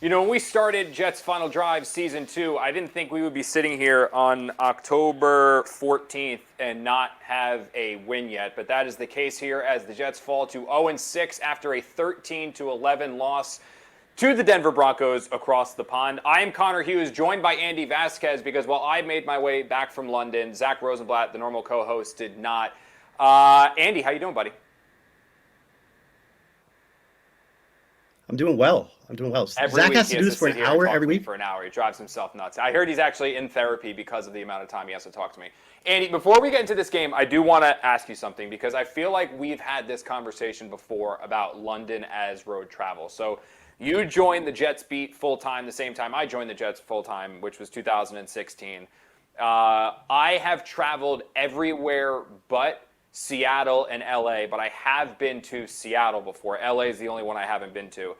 You know, when we started Jets Final Drive Season 2, I didn't think we would be sitting here on October 14th and not have a win yet. But that is the case here as the Jets fall to 0-6 after a 13-11 loss to the Denver Broncos across the pond. I am Connor Hughes, joined by Andy Vasquez, because while I made my way back from London, Zach Rosenblatt, the normal co-host, did not. Andy, how you doing, buddy? I'm doing well. Every Zach week has he to has do to this for sit an here and hour talk every to me week. for an hour. He drives himself nuts. I heard he's actually in therapy because of the amount of time he has to talk to me. Andy, before we get into this game, I do want to ask you something, because I feel like we've had this conversation before about London as road travel. So you joined the Jets beat full-time the same time I joined the Jets full-time, which was 2016. I have traveled everywhere but Seattle and LA, but I have been to Seattle before. LA is the only one I haven't been to.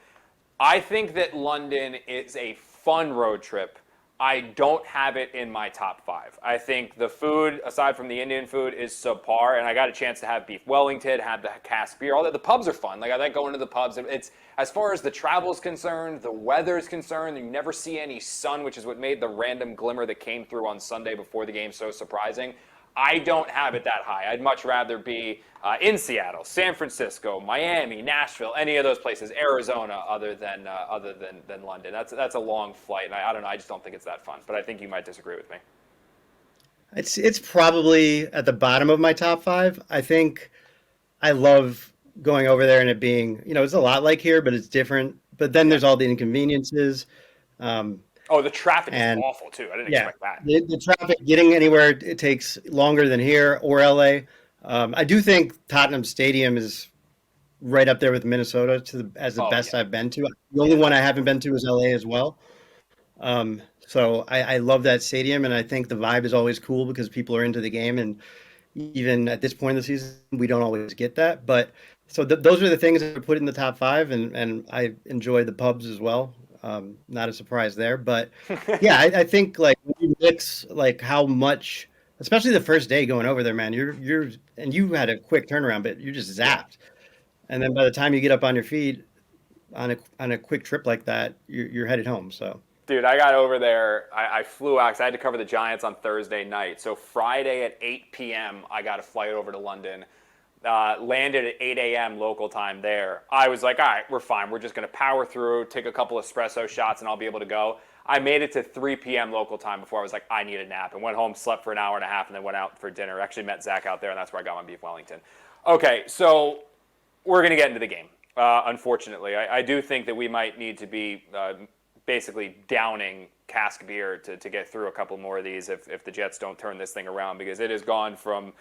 I think that London is a fun road trip. I don't have it in my top 5. I think the food, aside from the Indian food, is subpar, and I got a chance to have beef Wellington, have the cask beer. All that. The pubs are fun. Like, I like going to the pubs. It's, as far as the travel is concerned, the weather is concerned, you never see any sun, which is what made the random glimmer that came through on Sunday before the game so surprising. I don't have it that high. I'd much rather be in Seattle, San Francisco, Miami, Nashville, any of those places, Arizona, other than London. That's a long flight, and I don't know. I just don't think it's that fun. But I think you might disagree with me. It's probably at the bottom of my top 5. I think I love going over there and it being, it's a lot like here, but it's different. But then Yeah. there's all the inconveniences. Um, Oh, the traffic is and awful too. I didn't yeah, expect that. the traffic getting anywhere, it takes longer than here or LA. I do think Tottenham Stadium is right up there with Minnesota as the Oh best yeah, I've been to. The only yeah, one I haven't absolutely. been to is LA as well. So I love that stadium, and I think the vibe is always cool because people are into the game. And even at this point in the season, we don't always get that. But so those are the things that I put in the top 5, and I enjoy the pubs as well. Not a surprise there, but yeah, I think like when you mix like how much, especially the first day going over there, man, you're and you had a quick turnaround, but you're just Yeah. zapped. And then by the time you get up on your feet on a quick trip like that, you're headed home. So. Dude, I got over there. I flew out because I had to cover the Giants on Thursday night. So Friday at 8 p.m., I got a flight over to London. Landed at 8 a.m. local time there. I was like, all right, we're fine. We're just going to power through, take a couple espresso shots, and I'll be able to go. I made it to 3 p.m. local time before I was like, I need a nap. And went home, slept for an hour and a half, and then went out for dinner. Actually met Zach out there, and that's where I got my beef Wellington. Okay, so we're going to get into the game. Unfortunately, I do think that we might need to be basically downing cask beer to get through a couple more of these if the Jets don't turn this thing around, because it has gone from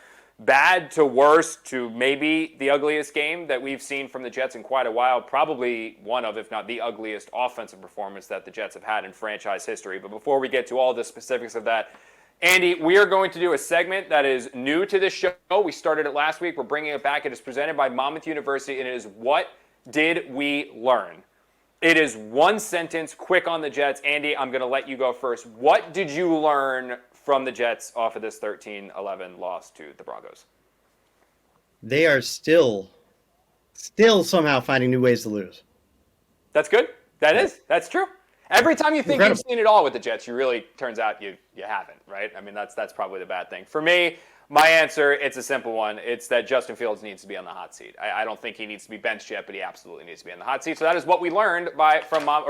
bad to worse to maybe the ugliest game that we've seen from the Jets in quite a while. Probably one of, if not the ugliest offensive performance that the Jets have had in franchise history. But before we get to all the specifics of that, Andy, we are going to do a segment that is new to this show. We started it last week. We're bringing it back. It is presented by Monmouth University, and it is What Did We Learn? It is one sentence, quick on the Jets. Andy, I'm going to let you go first. What did you learn from the Jets off of this 13-11 loss to the Broncos? They are still somehow finding new ways to lose. That's good. That's true. Every time you think you've Incredible. seen it all with the Jets, you really, turns out you haven't, right? I mean, that's probably the bad thing. For me, my answer, it's a simple one. It's that Justin Fields needs to be on the hot seat. I don't think he needs to be benched yet, but he absolutely needs to be on the hot seat. So that is what we learned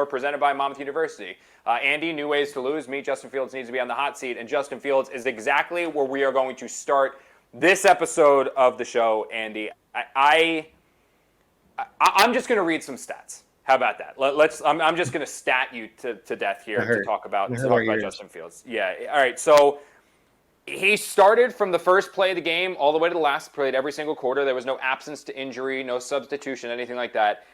presented by Monmouth University. Andy, new ways to lose. Me, Justin Fields needs to be on the hot seat, and Justin Fields is exactly where we are going to start this episode of the show. Andy, I'm just going to read some stats. How about that? I'm just going to stat you to death here to talk about Justin Fields. Yeah. All right. So he started from the first play of the game all the way to the last. Played every single quarter. There was no absence to injury, no substitution, anything like that.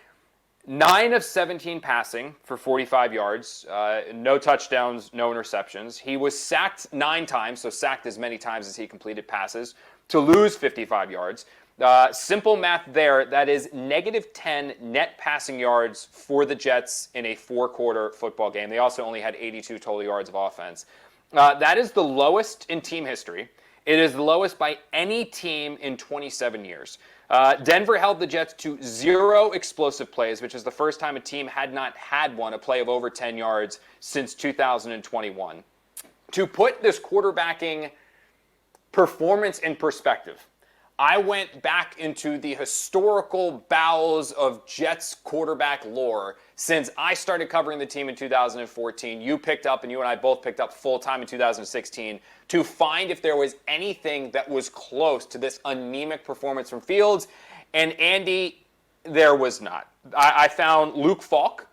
9 of 17 passing for 45 yards. No touchdowns, no interceptions. He was sacked 9 times, so sacked as many times as he completed passes to lose 55 yards. Simple math there, that is -10 net passing yards for the Jets in a 4-quarter football game. They also only had 82 total yards of offense. That is the lowest in team history. It is the lowest by any team in 27 years. Denver held the Jets to 0 explosive plays, which is the first time a team had not had one, a play of over 10 yards, since 2021. To put this quarterbacking performance in perspective, I went back into the historical bowels of Jets quarterback lore since I started covering the team in 2014. You picked up, and you and I both picked up full-time in 2016, to find if there was anything that was close to this anemic performance from Fields. And Andy, there was not. I found Luke Falk,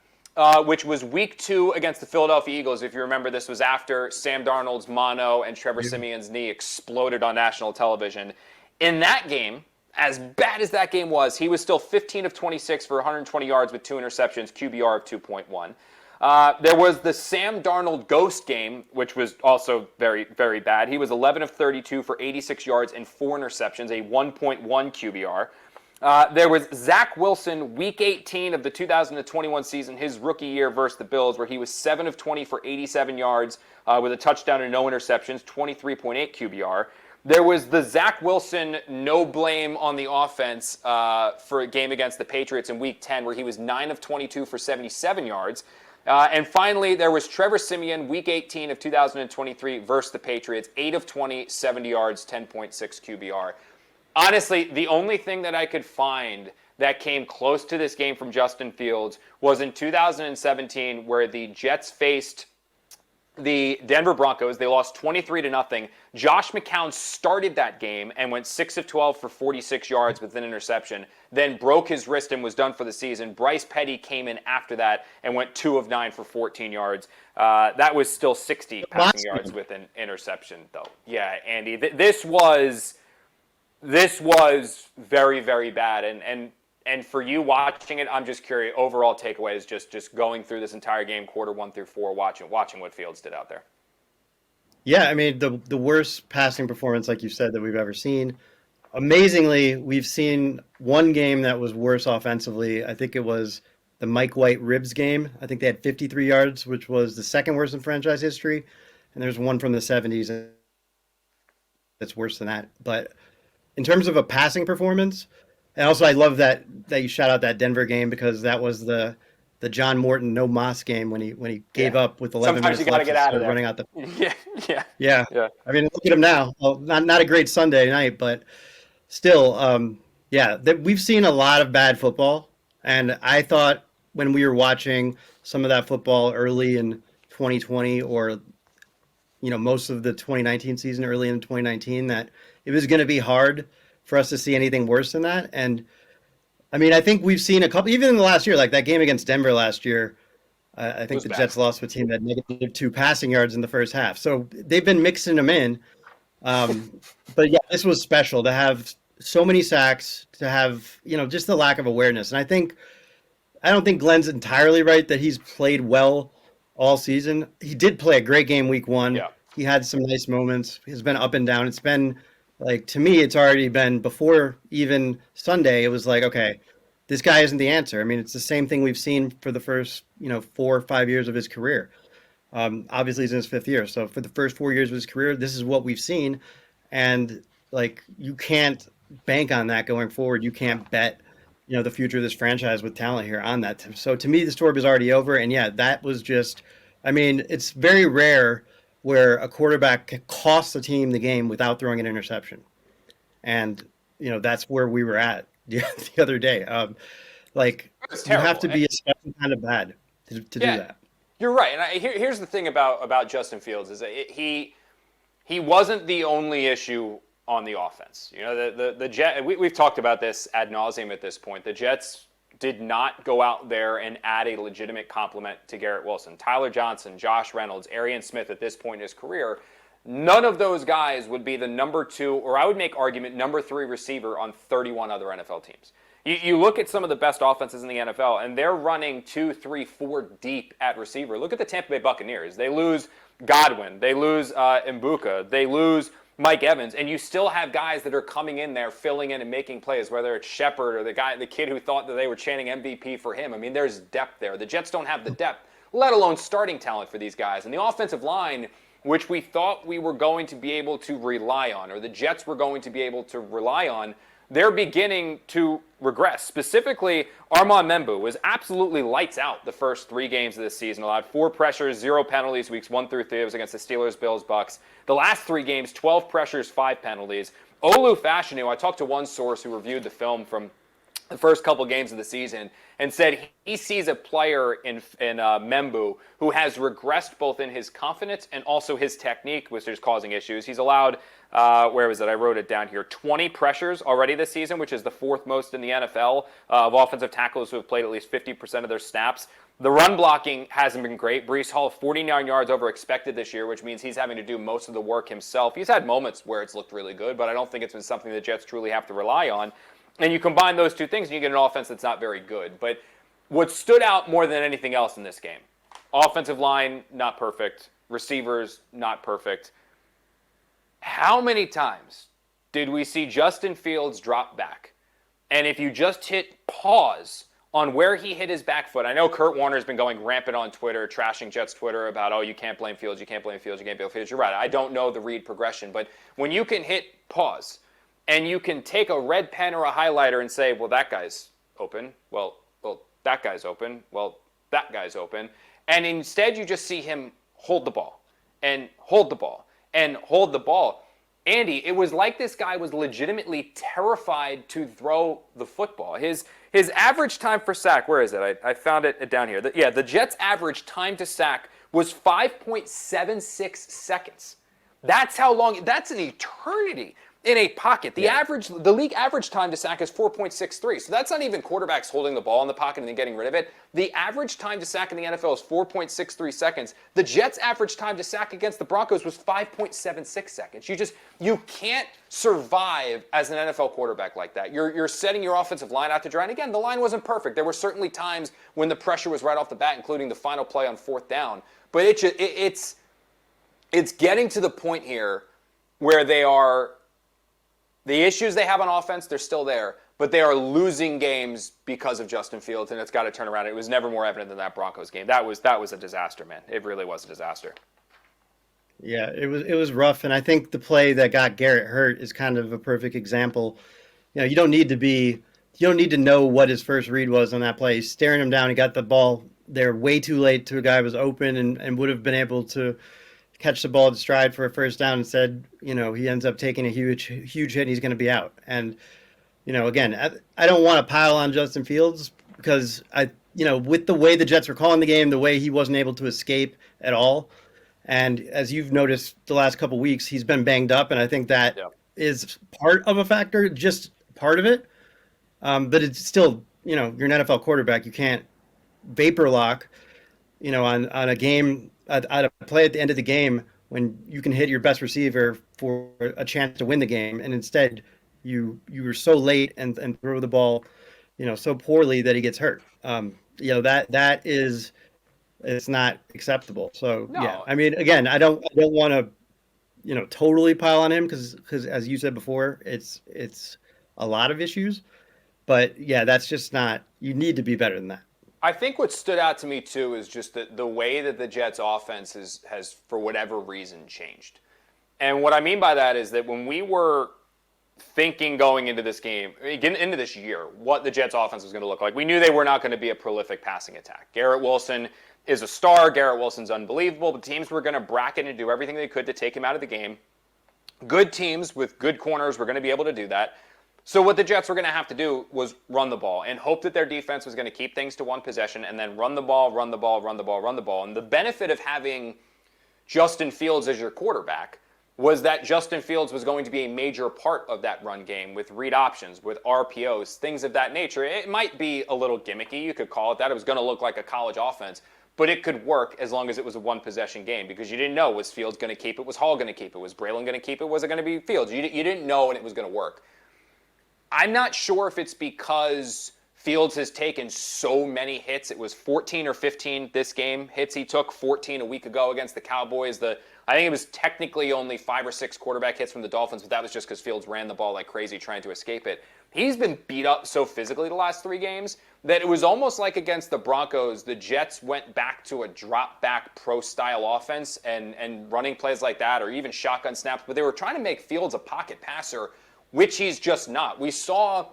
which was week 2 against the Philadelphia Eagles. If you remember, this was after Sam Darnold's mono and Trevor Siemian's knee exploded on national television. In that game, as bad as that game was, he was still 15 of 26 for 120 yards with 2 interceptions, QBR of 2.1. There was the Sam Darnold ghost game, which was also very, very bad. He was 11 of 32 for 86 yards and 4 interceptions, a 1.1 QBR. There was Zach Wilson, week 18 of the 2021 season, his rookie year versus the Bills, where he was 7 of 20 for 87 yards with a touchdown and no interceptions, 23.8 QBR. There was the Zach Wilson no blame on the offense for a game against the Patriots in week 10, where he was 9 of 22 for 77 yards. And finally, there was Trevor Siemian, week 18 of 2023 versus the Patriots, 8 of 20, 70 yards, 10.6 QBR. Honestly, the only thing that I could find that came close to this game from Justin Fields was in 2017, where the Jets faced the Denver Broncos. They lost 23-0. Josh McCown started that game and went 6 of 12 for 46 yards with an interception, then broke his wrist and was done for the season. Bryce Petty came in after that and went 2 of 9 for 14 yards. That was still 60 passing yards with an interception, though. Yeah, Andy, this was very, very bad. And for you watching it, I'm just curious, overall takeaway is just going through this entire game, quarter 1 through 4, watching what Fields did out there. Yeah, I mean, the worst passing performance, like you said, that we've ever seen. Amazingly, we've seen one game that was worse offensively. I think it was the Mike White Ribs game. I think they had 53 yards, which was the second worst in franchise history. And there's one from the 70s that's worse than that. But in terms of a passing performance, and also I love that you shout out that Denver game, because that was the John Morton no Moss game when he gave up with 11 Sometimes minutes you gotta left get out of there. running out the Yeah. I mean, look at him now. Well, not a great Sunday night, but still, we've seen a lot of bad football. And I thought when we were watching some of that football early in 2020, or most of the 2019 season, early in 2019, that it was going to be hard for us to see anything worse than that. And I mean, I think we've seen a couple, even in the last year, like that game against Denver last year. I think the Jets lost to a team that had -2 passing yards in the first half. So they've been mixing them in. But yeah, this was special to have so many sacks, to have, just the lack of awareness. And I don't think Glenn's entirely right that he's played well all season. He did play a great game week 1. Yeah. He had some nice moments. He's been up and down. It's been to me, it's already been, before even Sunday, it was like, okay, this guy isn't the answer. I mean, it's the same thing we've seen for the first, 4 or 5 years of his career. Obviously, he's in his 5th year. So for the first 4 years of his career, this is what we've seen. And, you can't bank on that going forward. You can't bet, the future of this franchise with talent here on that. So to me, the story was already over. And, yeah, that was just – I mean, it's very rare where a quarterback costs a team the game without throwing an interception. And, that's where we were at the other day. You have to be a special kind of bad to do that. You're right. And here's the thing about Justin Fields is that he wasn't the only issue on the offense. The Jets, we've talked about this ad nauseum at this point. The Jets did not go out there and add a legitimate complement to Garrett Wilson. Tyler Johnson, Josh Reynolds, Arian Smith at this point in his career, none of those guys would be the number 2, or I would make argument number 3 receiver on 31 other NFL teams. You look at some of the best offenses in the NFL, and they're running 2, 3, 4 deep at receiver. Look at the Tampa Bay Buccaneers. They lose Godwin. They lose Mbuka. They lose Mike Evans, and you still have guys that are coming in there, filling in and making plays, whether it's Shepard or the kid who thought that they were chanting MVP for him. I mean, there's depth there. The Jets don't have the depth, let alone starting talent for these guys. And the offensive line which we thought we were going to be able to rely on, or the Jets were going to be able to rely on, they're beginning to regress. Specifically, Armand Membu was absolutely lights out the first 3 games of this season. Allowed 4 pressures, 0 penalties, weeks 1 through 3. It was against the Steelers, Bills, Bucks. The last 3 games, 12 pressures, 5 penalties. Olu Fashanu, I talked to one source who reviewed the film from the first couple games of the season and said he sees a player in Membu who has regressed both in his confidence and also his technique, which is causing issues. He's allowed, where was it? I wrote it down here, 20 pressures already this season, which is the 4th most in the NFL of offensive tackles who have played at least 50% of their snaps. The run blocking hasn't been great. Breece Hall, 49 yards over expected this year, which means he's having to do most of the work himself. He's had moments where it's looked really good, but I don't think it's been something the Jets truly have to rely on. And you combine those 2 things and you get an offense that's not very good. But what stood out more than anything else in this game, offensive line, not perfect. Receivers, not perfect. How many times did we see Justin Fields drop back? And if you just hit pause on where he hit his back foot, I know Kurt Warner's been going rampant on Twitter, trashing Jets Twitter about, oh, you can't blame Fields, you can't blame Fields, you can't blame Fields. You're right. I don't know the read progression. But when you can hit pause, and you can take a red pen or a highlighter and say, well, that guy's open. Well, that guy's open. Well, that guy's open. And instead, you just see him hold the ball and hold the ball and hold the ball. Andy, it was like this guy was legitimately terrified to throw the football. His average time for sack, where is it? I found it down here. The Jets' average time to sack was 5.76 seconds. That's how long, that's an eternity in a pocket. The league average time to sack is 4.63. So that's not even quarterbacks holding the ball in the pocket and then getting rid of it. The average time to sack in the NFL is 4.63 seconds. The Jets' average time to sack against the Broncos was 5.76 seconds. You can't survive as an NFL quarterback like that. You're setting your offensive line out to dry. And again, the line wasn't perfect. There were certainly times when the pressure was right off the bat, including the final play on 4th down. But it's getting to the point here where the issues they have on offense, they're still there, but they are losing games because of Justin Fields, and it's got to turn around. It was never more evident than that Broncos game. That was a disaster, man. It really was a disaster. Yeah, it was rough, and I think the play that got Garrett hurt is kind of a perfect example. You don't need to know what his first read was on that play. He's staring him down. He got the ball there way too late to a guy who was open and would have been able to catch the ball at stride for a first down. Instead, he ends up taking a huge hit and he's going to be out. And, again, I don't want to pile on Justin Fields because with the way the Jets were calling the game, the way he wasn't able to escape at all. And as you've noticed the last couple of weeks, he's been banged up. And I think that is part of a factor, just part of it. But it's still, you're an NFL quarterback. You can't vapor lock, on a game, at a play at the end of the game when you can hit your best receiver for a chance to win the game, and instead you were so late and throw the ball, so poorly that he gets hurt. It's not acceptable. So No. yeah, I mean, again, I don't want to, totally pile on him because as you said before, it's a lot of issues, but yeah, that's just not. You need to be better than that. I think what stood out to me, too, is just the way that the Jets' offense has, for whatever reason, changed. And what I mean by that is that when we were thinking going into this game, into this year, what the Jets' offense was going to look like, we knew they were not going to be a prolific passing attack. Garrett Wilson is a star. Garrett Wilson's unbelievable. The teams were going to bracket and do everything they could to take him out of the game. Good teams with good corners were going to be able to do that. So what the Jets were going to have to do was run the ball and hope that their defense was going to keep things to one possession and then run the ball. And the benefit of having Justin Fields as your quarterback was that Justin Fields was going to be a major part of that run game with read options, with RPOs, things of that nature. It might be a little gimmicky. You could call it that. It was going to look like a college offense, but it could work as long as it was a one-possession game because you didn't know, was Fields going to keep it? Was Hall going to keep it? Was Braylon going to keep it? Was it going to be Fields? You didn't know, and it was going to work. I'm not sure if it's because Fields has taken so many hits. It was 14 or 15 this game hits he took, 14 a week ago against the Cowboys. I think it was technically only 5 or 6 quarterback hits from the Dolphins, but that was just because Fields ran the ball like crazy trying to escape it. He's been beat up so physically the last 3 games that it was almost like against the Broncos, the Jets went back to a drop-back pro-style offense and running plays like that, or even shotgun snaps, but they were trying to make Fields a pocket passer, which he's just not. We saw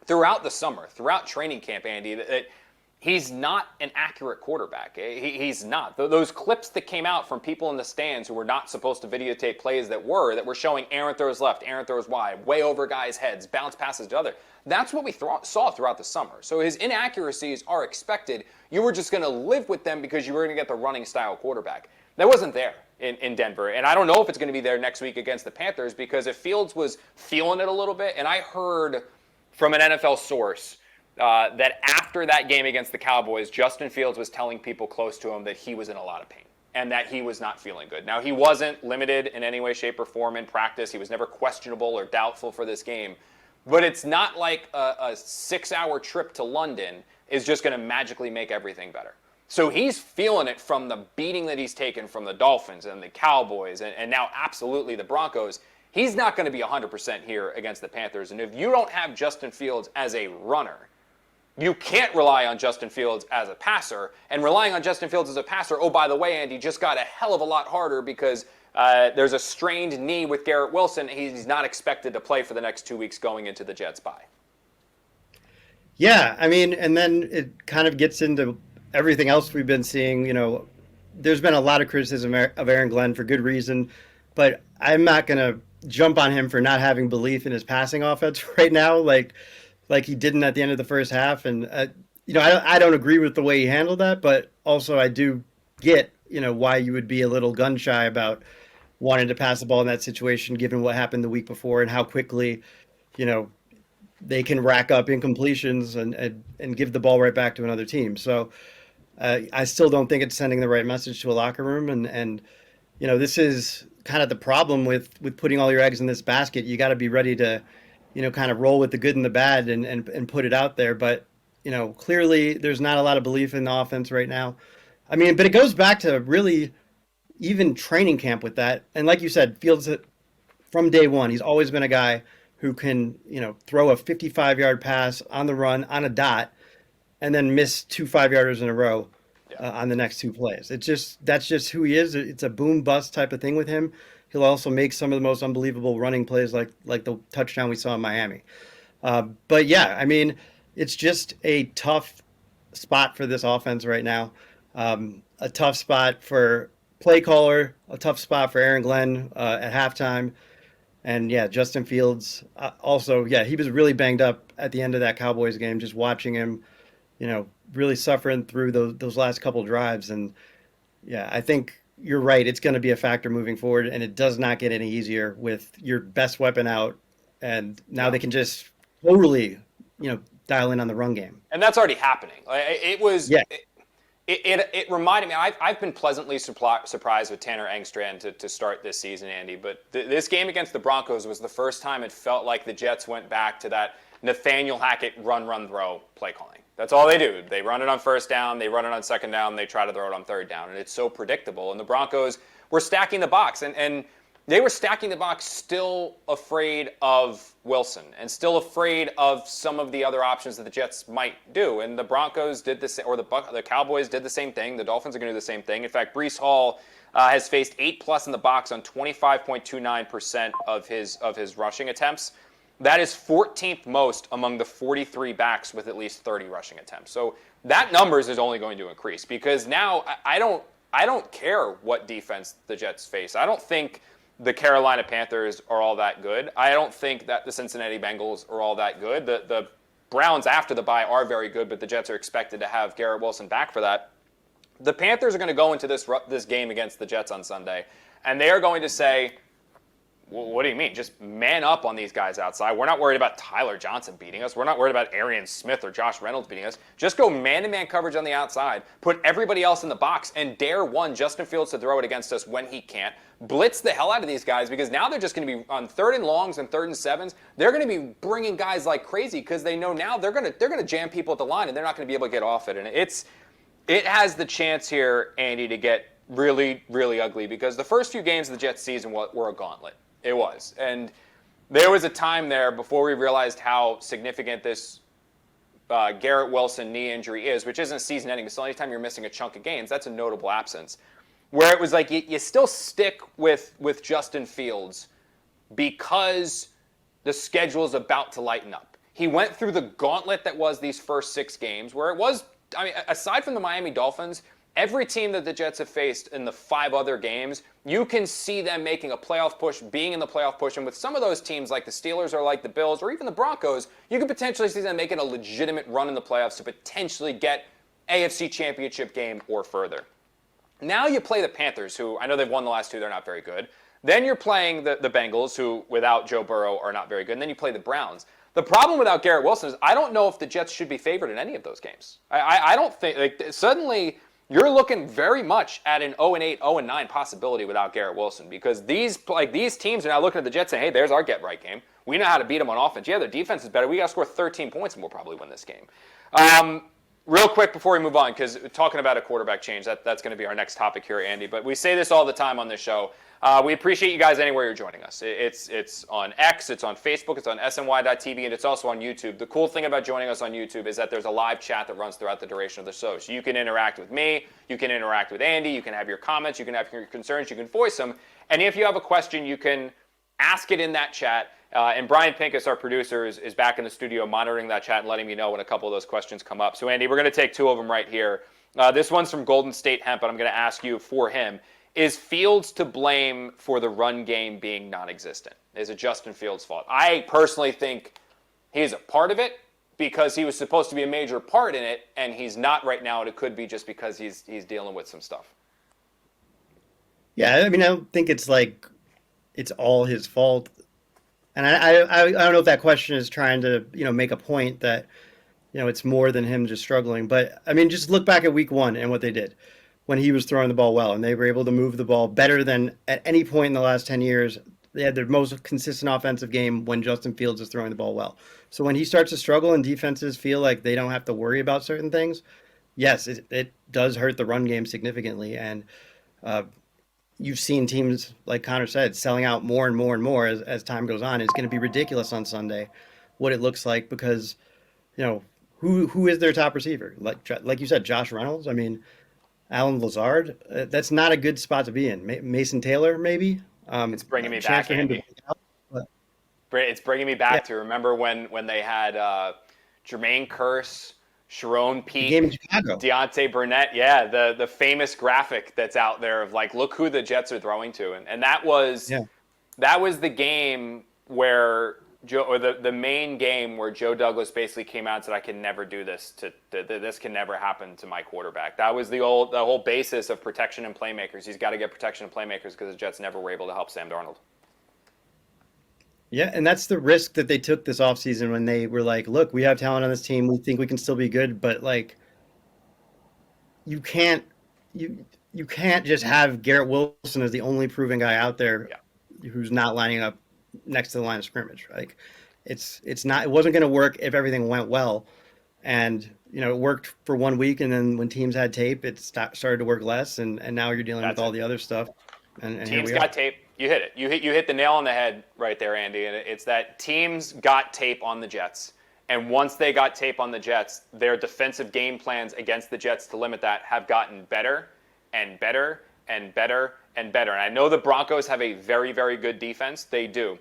throughout the summer, throughout training camp, Andy, that he's not an accurate quarterback. He's not. Those clips that came out from people in the stands who were not supposed to videotape plays that were showing Aaron throws left, Aaron throws wide, way over guys' heads, bounce passes to other. That's what we saw throughout the summer. So his inaccuracies are expected. You were just going to live with them because you were going to get the running style quarterback. That wasn't there in Denver. And I don't know if it's going to be there next week against the Panthers, because if Fields was feeling it a little bit, and I heard from an NFL source that after that game against the Cowboys, Justin Fields was telling people close to him that he was in a lot of pain and that he was not feeling good. Now, he wasn't limited in any way, shape, or form in practice. He was never questionable or doubtful for this game. But it's not like a 6-hour trip to London is just going to magically make everything better. So he's feeling it from the beating that he's taken from the Dolphins and the Cowboys and now absolutely the Broncos. He's not going to be 100% here against the Panthers. And if you don't have Justin Fields as a runner, you can't rely on Justin Fields as a passer. And relying on Justin Fields as a passer, oh, by the way, Andy, just got a hell of a lot harder because there's a strained knee with Garrett Wilson. He's not expected to play for the next 2 weeks going into the Jets bye. Yeah, I mean, and then it kind of gets into everything else we've been seeing. There's been a lot of criticism of Aaron Glenn for good reason, but I'm not going to jump on him for not having belief in his passing offense right now, like he didn't at the end of the first half. And I don't agree with the way he handled that, but also I do get why you would be a little gun shy about wanting to pass the ball in that situation, given what happened the week before and how quickly they can rack up incompletions and give the ball right back to another team. So I still don't think it's sending the right message to a locker room. And this is kind of the problem with putting all your eggs in this basket. You got to be ready to, kind of roll with the good and the bad and put it out there. But, clearly there's not a lot of belief in the offense right now. I mean, but it goes back to really even training camp with that. And like you said, Fields, from day one, he's always been a guy who can, throw a 55-yard pass on the run on a dot and then miss 2 5-yarders in a row on the next 2 plays. That's just who he is. It's a boom bust type of thing with him. He'll also make some of the most unbelievable running plays like the touchdown we saw in Miami. But yeah, I mean, it's just a tough spot for this offense right now. A tough spot for play caller, a tough spot for Aaron Glenn at halftime. And yeah, Justin Fields also, he was really banged up at the end of that Cowboys game, just watching him, really suffering through those last couple drives. And yeah, I think you're right. It's going to be a factor moving forward, and it does not get any easier with your best weapon out. And now they can just totally, dial in on the run game. And that's already happening. It was. Yeah. It reminded me. I've been pleasantly surprised with Tanner Engstrand to start this season, Andy. But this game against the Broncos was the first time it felt like the Jets went back to that Nathaniel Hackett run, throw play calling. That's all they do. They run it on first down, they run it on second down, they try to throw it on third down. And it's so predictable. And the Broncos were stacking the box. And they were stacking the box still afraid of Wilson and still afraid of some of the other options that the Jets might do. And the Broncos did the same, or the Cowboys did the same thing. The Dolphins are going to do the same thing. In fact, Breece Hall has faced 8+ in the box on 25.29% of his rushing attempts. That is 14th most among the 43 backs with at least 30 rushing attempts. So that numbers is only going to increase because now I don't care what defense the Jets face. I don't think the Carolina Panthers are all that good. I don't think that the Cincinnati Bengals are all that good. The Browns after the bye are very good, but the Jets are expected to have Garrett Wilson back for that. The Panthers are going to go into this game against the Jets on Sunday, and they are going to say, what do you mean? Just man up on these guys outside. We're not worried about Tyler Johnson beating us. We're not worried about Arian Smith or Josh Reynolds beating us. Just go man-to-man coverage on the outside. Put everybody else in the box and dare Justin Fields to throw it against us when he can't. Blitz the hell out of these guys because now they're just going to be on 3rd and longs and 3rd and 7s. They're going to be bringing guys like crazy because they know now they're going to jam people at the line and they're not going to be able to get off it. And it has the chance here, Andy, to get really, really ugly because the first few games of the Jets season were a gauntlet. It was. And there was a time there before we realized how significant this Garrett Wilson knee injury is, which isn't season-ending. So anytime you're missing a chunk of games, that's a notable absence. Where it was like you still stick with Justin Fields because the schedule is about to lighten up. He went through the gauntlet that was these first 6 games, where it was, I mean, aside from the Miami Dolphins, every team that the Jets have faced in the 5 other games, you can see them making a playoff push, being in the playoff push. And with some of those teams like the Steelers or like the Bills or even the Broncos, you could potentially see them making a legitimate run in the playoffs to potentially get AFC Championship game or further. Now you play the Panthers, who I know they've won the last 2. They're not very good. Then you're playing the Bengals, who without Joe Burrow are not very good. And then you play the Browns. The problem without Garrett Wilson is I don't know if the Jets should be favored in any of those games. I don't think, like, suddenly you're looking very much at an 0-8, 0-9 possibility without Garrett Wilson, because these teams are now looking at the Jets saying, hey, there's our get-right game. We know how to beat them on offense. Yeah, their defense is better. We got to score 13 points and we'll probably win this game. Real quick before we move on, because talking about a quarterback change, that's going to be our next topic here, Andy. But we say this all the time on this show. We appreciate you guys anywhere you're joining us. It's on X, it's on Facebook, it's on SNY.TV, and it's also on YouTube. The cool thing about joining us on YouTube is that there's a live chat that runs throughout the duration of the show. So you can interact with me, you can interact with Andy, you can have your comments, you can have your concerns, you can voice them. And if you have a question, you can ask it in that chat. And Brian Pincus, our producer, is back in the studio monitoring that chat and letting me know when a couple of those questions come up. So, Andy, we're going to take 2 of them right here. This one's from Golden State Hemp, and I'm going to ask you for him. Is Fields to blame for the run game being non-existent? Is it Justin Fields' fault? I personally think he's a part of it because he was supposed to be a major part in it, and he's not right now, and it could be just because he's dealing with some stuff. Yeah, I mean, I don't think it's like it's all his fault. And I don't know if that question is trying to, make a point that, it's more than him just struggling. But, I mean, just look back at week 1 and what they did when he was throwing the ball well. And they were able to move the ball better than at any point in the last 10 years. They had their most consistent offensive game when Justin Fields is throwing the ball well. So when he starts to struggle and defenses feel like they don't have to worry about certain things, yes, it does hurt the run game significantly. And you've seen teams, like Connor said, selling out more and more and more as time goes on. It's going to be ridiculous on Sunday what it looks like because, who is their top receiver? Like you said, Josh Reynolds. I mean, Alan Lazard. That's not a good spot to be in. Mason Taylor, maybe. It's bringing me back, Andy. It's bringing me back to remember when they had Jermaine Kearse, Sharon Peete, Deontay Burnett. Yeah, the famous graphic that's out there of like, look who the Jets are throwing to, and that was the game where the main game where Joe Douglas basically came out and said, I can never do this. This can never happen to my quarterback. That was the whole basis of protection and playmakers. He's got to get protection and playmakers because the Jets never were able to help Sam Darnold. Yeah, and that's the risk that they took this offseason when they were like, look, we have talent on this team. We think we can still be good, but like you can't just have Garrett Wilson as the only proven guy out there who's not lining up next to the line of scrimmage. Like it wasn't going to work if everything went well. And, it worked for 1 week, and then when teams had tape, it started to work less, and now you're dealing with all the other stuff. And teams got tape. You hit it. You hit the nail on the head right there, Andy. And it's that teams got tape on the Jets. And once they got tape on the Jets, their defensive game plans against the Jets to limit that have gotten better and better and better and better. And I know the Broncos have a very, very good defense. They do.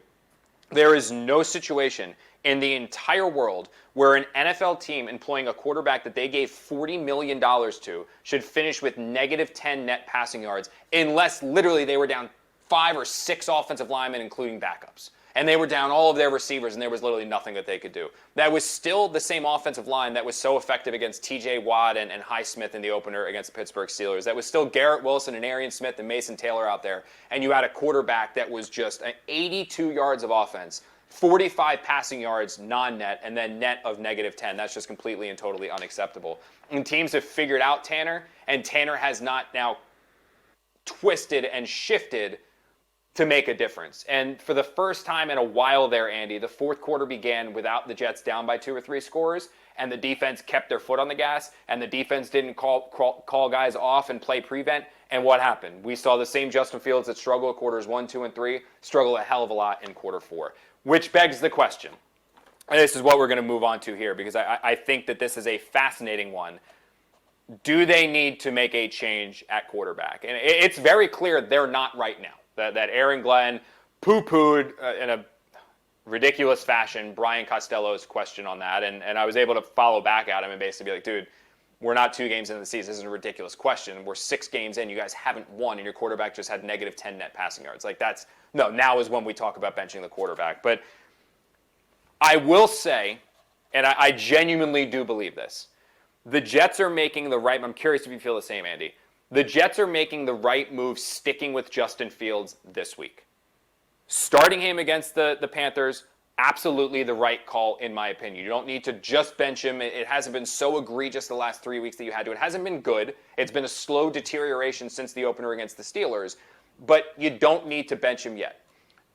There is no situation in the entire world where an NFL team employing a quarterback that they gave $40 million to should finish with -10 net passing yards unless literally they were down 5 or 6 offensive linemen, including backups. And they were down all of their receivers, and there was literally nothing that they could do. That was still the same offensive line that was so effective against T.J. Watt and Highsmith in the opener against the Pittsburgh Steelers. That was still Garrett Wilson and Arian Smith and Mason Taylor out there. And you had a quarterback that was just 82 yards of offense, 45 passing yards non-net, and then net of -10. That's just completely and totally unacceptable. And teams have figured out Tanner, and Tanner has not now twisted and shifted to make a difference. And for the first time in a while there, Andy, the fourth quarter began without the Jets down by 2 or 3 scores, and the defense kept their foot on the gas, and the defense didn't call guys off and play prevent. And what happened? We saw the same Justin Fields that struggled quarters 1, 2, and 3 struggle a hell of a lot in quarter 4. Which begs the question, And this is what we're going to move on to here because I think that this is a fascinating one. Do they need to make a change at quarterback? And it's very clear they're not right now. That Aaron Glenn poo-pooed in a ridiculous fashion Brian Costello's question on that, and I was able to follow back at him and basically be like, dude, we're not 2 games into the season. This is a ridiculous question. We're 6 games in. You guys haven't won, and your quarterback just had negative 10 net passing yards. Like now is when we talk about benching the quarterback. But I will say, and I genuinely do believe this, the Jets are making the right. I'm curious if you feel the same, Andy. The Jets are making the right move sticking with Justin Fields this week. Starting him against the Panthers, absolutely the right call, in my opinion. You don't need to just bench him. It hasn't been so egregious the last 3 weeks that you had to. It hasn't been good. It's been a slow deterioration since the opener against the Steelers, but you don't need to bench him yet.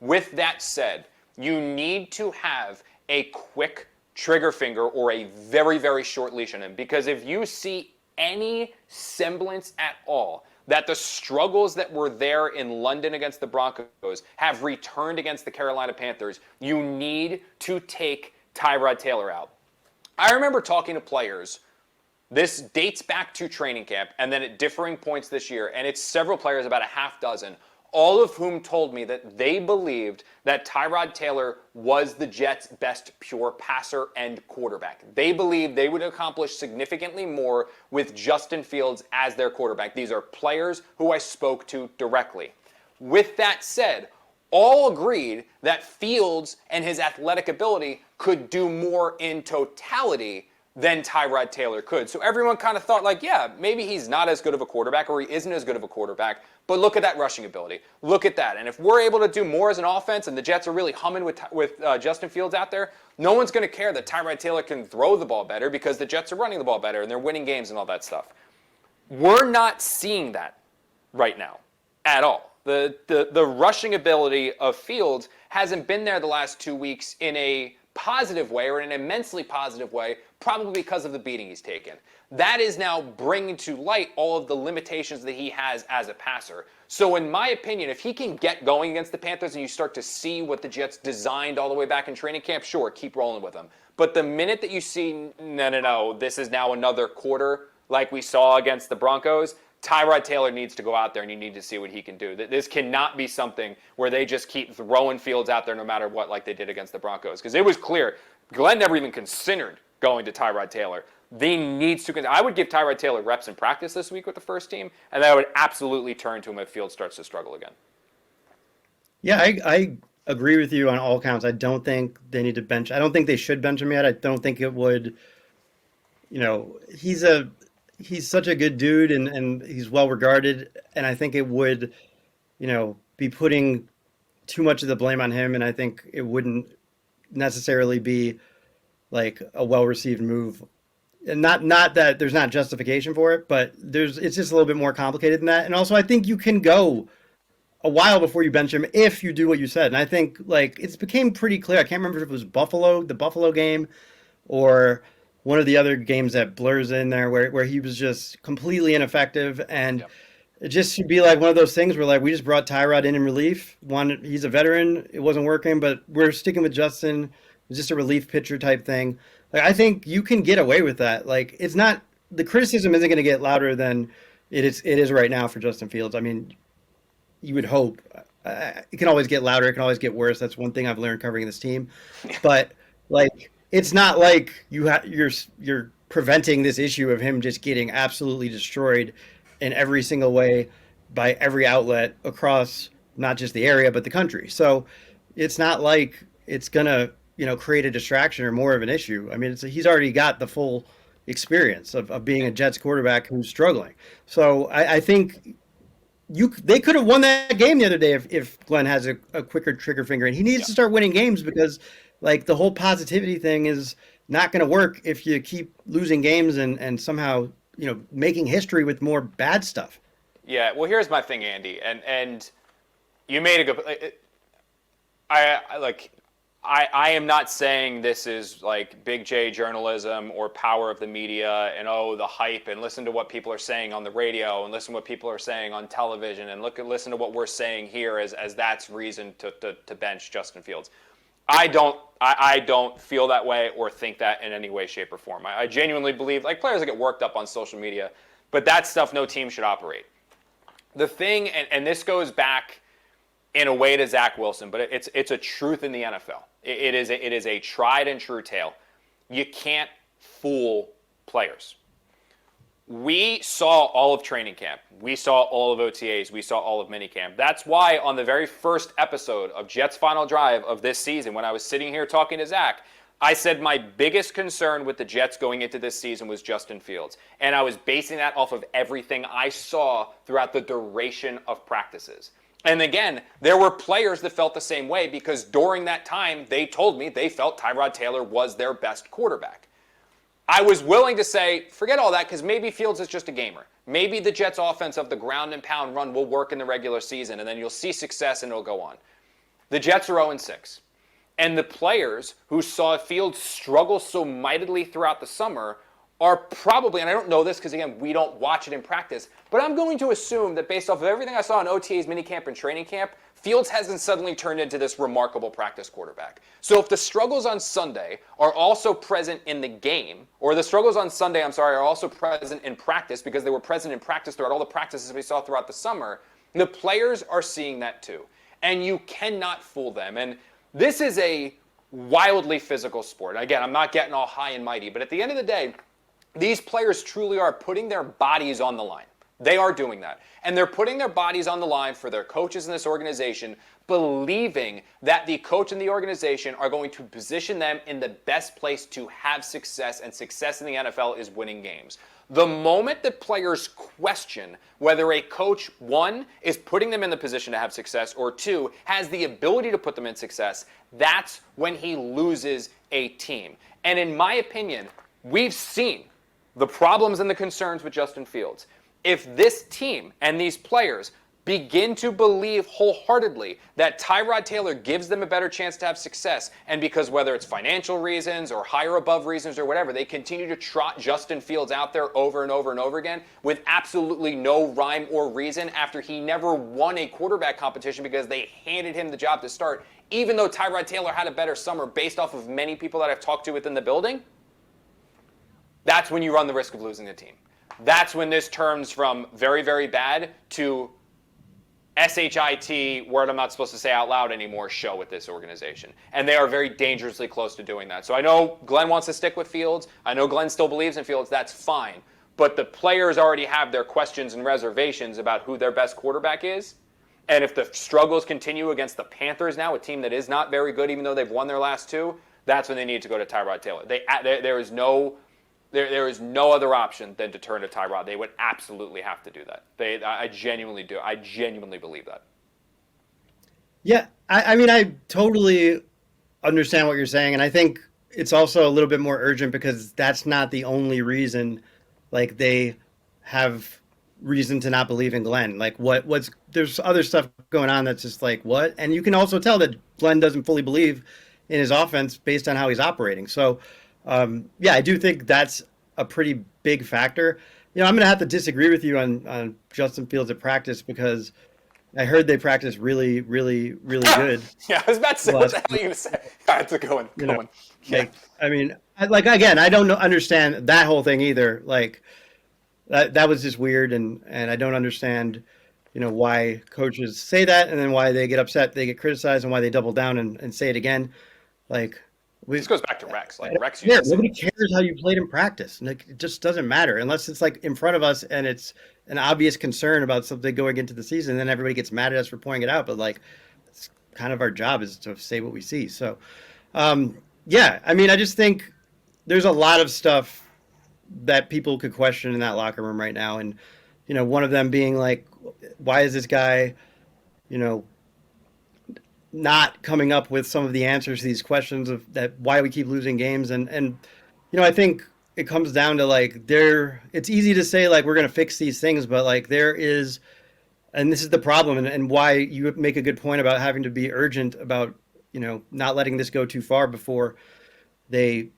With that said, you need to have a quick trigger finger or a very, very short leash on him, because if you see any semblance at all that the struggles that were there in London against the Broncos have returned against the Carolina Panthers, you need to take Tyrod Taylor out. I remember talking to players. This dates back to training camp and then at differing points this year, and it's several players, about a half dozen, all of whom told me that they believed that Tyrod Taylor was the Jets' best pure passer and quarterback. They believed they would accomplish significantly more with Justin Fields as their quarterback. These are players who I spoke to directly. With that said, all agreed that Fields and his athletic ability could do more in totality than Tyrod Taylor could. So everyone kind of thought, like, yeah, maybe he's not as good of a quarterback, or he isn't as good of a quarterback, but look at that rushing ability. Look at that. And if we're able to do more as an offense and the Jets are really humming with Justin Fields out there, no one's going to care that Tyrod Taylor can throw the ball better because the Jets are running the ball better and they're winning games and all that stuff. We're not seeing that right now at all. The rushing ability of Fields hasn't been there the last 2 weeks in a positive way, or in an immensely positive way, probably because of the beating he's taken. That is now bringing to light all of the limitations that he has as a passer. So in my opinion, if he can get going against the Panthers and you start to see what the Jets designed all the way back in training camp, sure, keep rolling with him. But the minute that you see, no, this is now another quarter like we saw against the Broncos, Tyrod Taylor needs to go out there and you need to see what he can do. This cannot be something where they just keep throwing Fields out there no matter what, like they did against the Broncos. Because it was clear, Glenn never even considered going to Tyrod Taylor. They needs to. I would give Tyrod Taylor reps in practice this week with the first team, and I would absolutely turn to him if Fields starts to struggle again. Yeah, I agree with you on all counts. I don't think they need to bench. I don't think they should bench him yet. I don't think it would. He's such a good dude and he's well regarded, and I think it would, be putting too much of the blame on him, and I think it wouldn't necessarily be like a well received move. And not that there's not justification for it, but it's just a little bit more complicated than that. And also I think you can go a while before you bench him if you do what you said. And I think like it's became pretty clear. I can't remember if it was the Buffalo game, or one of the other games that blurs in there where he was just completely ineffective. And Yep. it just should be like one of those things where like we just brought Tyrod in relief. One, he's a veteran. It wasn't working, but we're sticking with Justin. It was just a relief pitcher type thing. Like I think you can get away with that. Like it's not, the criticism isn't going to get louder than it is right now for Justin Fields. I mean, you would hope. It can always get louder. It can always get worse. That's one thing I've learned covering this team. But like, it's not like you're preventing this issue of him just getting absolutely destroyed in every single way by every outlet across not just the area but the country. So it's not like it's gonna create a distraction or more of an issue. I mean, he's already got the full experience of being a Jets quarterback who's struggling. So I think they could have won that game the other day if Glenn has a quicker trigger finger, and he needs to start winning games because like the whole positivity thing is not going to work if you keep losing games and somehow making history with more bad stuff. Yeah, well, here's my thing, Andy, and you made a good. I am not saying this is like big J journalism or power of the media and the hype and listen to what people are saying on the radio and listen to what people are saying on television and listen to what we're saying here as that's reason to bench Justin Fields. I don't feel that way or think that in any way, shape, or form. I genuinely believe, like players that get worked up on social media, but that stuff no team should operate. The thing, and this goes back in a way to Zach Wilson, but it's a truth in the NFL. It is a tried and true tale. You can't fool players. We saw all of training camp. We saw all of OTAs. We saw all of minicamp. That's why on the very first episode of Jets Final Drive of this season, when I was sitting here talking to Zach, I said my biggest concern with the Jets going into this season was Justin Fields. And I was basing that off of everything I saw throughout the duration of practices. And again, there were players that felt the same way because during that time, they told me they felt Tyrod Taylor was their best quarterback. I was willing to say, forget all that because maybe Fields is just a gamer. Maybe the Jets' offense of the ground and pound run will work in the regular season, and then you'll see success and it'll go on. The Jets are 0-6. And the players who saw Fields struggle so mightily throughout the summer are probably, and I don't know this because, again, we don't watch it in practice, but I'm going to assume that based off of everything I saw in OTAs, minicamp, and training camp, Fields hasn't suddenly turned into this remarkable practice quarterback. So if the struggles on Sunday are also present in the game, or the struggles on Sunday, are also present in practice because they were present in practice throughout all the practices we saw throughout the summer, the players are seeing that too. And you cannot fool them. And this is a wildly physical sport. Again, I'm not getting all high and mighty, but at the end of the day, these players truly are putting their bodies on the line. They are doing that. And they're putting their bodies on the line for their coaches in this organization, believing that the coach and the organization are going to position them in the best place to have success, and success in the NFL is winning games. The moment that players question whether a coach, one, is putting them in the position to have success, or two, has the ability to put them in success, that's when he loses a team. And in my opinion, we've seen the problems and the concerns with Justin Fields. If this team and these players begin to believe wholeheartedly that Tyrod Taylor gives them a better chance to have success, and because whether it's financial reasons or higher above reasons or whatever, they continue to trot Justin Fields out there over and over and over again with absolutely no rhyme or reason after he never won a quarterback competition because they handed him the job to start, even though Tyrod Taylor had a better summer based off of many people that I've talked to within the building, that's when you run the risk of losing the team. That's when this turns from very, very bad to SHIT, word I'm not supposed to say out loud anymore, show with this organization. And they are very dangerously close to doing that. So I know Glenn wants to stick with Fields. I know Glenn still believes in Fields. That's fine. But the players already have their questions and reservations about who their best quarterback is. And if the struggles continue against the Panthers now, a team that is not very good, even though they've won their last two, that's when they need to go to Tyrod Taylor. There is no other option than to turn to Tyrod. They would absolutely have to do that. I genuinely do. I genuinely believe that. Yeah, I mean, I totally understand what you're saying, and I think it's also a little bit more urgent because that's not the only reason. Like, they have reason to not believe in Glenn. Like, what's there's other stuff going on that's just like, what? And you can also tell that Glenn doesn't fully believe in his offense based on how he's operating. So, yeah, I do think that's a pretty big factor. You know, I'm going to have to disagree with you on Justin Fields at practice because I heard they practice really, really, really good. Yeah, I was about to say, what the hell are you going to say? That's a good one. Good one. Yeah. Like, I mean, again, I don't understand that whole thing either. Like, that was just weird, and I don't understand, you know, why coaches say that and then why they get upset, they get criticized, and why they double down and say it again. Like, this goes back to Rex. Like, Rex yeah, nobody cares how you played in practice. Like, it just doesn't matter unless it's like in front of us and it's an obvious concern about something going into the season. And then everybody gets mad at us for pointing it out. But like, it's kind of our job is to say what we see. So, yeah, I mean, I just think there's a lot of stuff that people could question in that locker room right now. And, you know, one of them being like, why is this guy, you know, not coming up with some of the answers to these questions of that, why we keep losing games. And, you know, I think it comes down to like, it's easy to say like, we're going to fix these things, but like there is, and this is the problem and why you make a good point about having to be urgent about, you know, not letting this go too far before they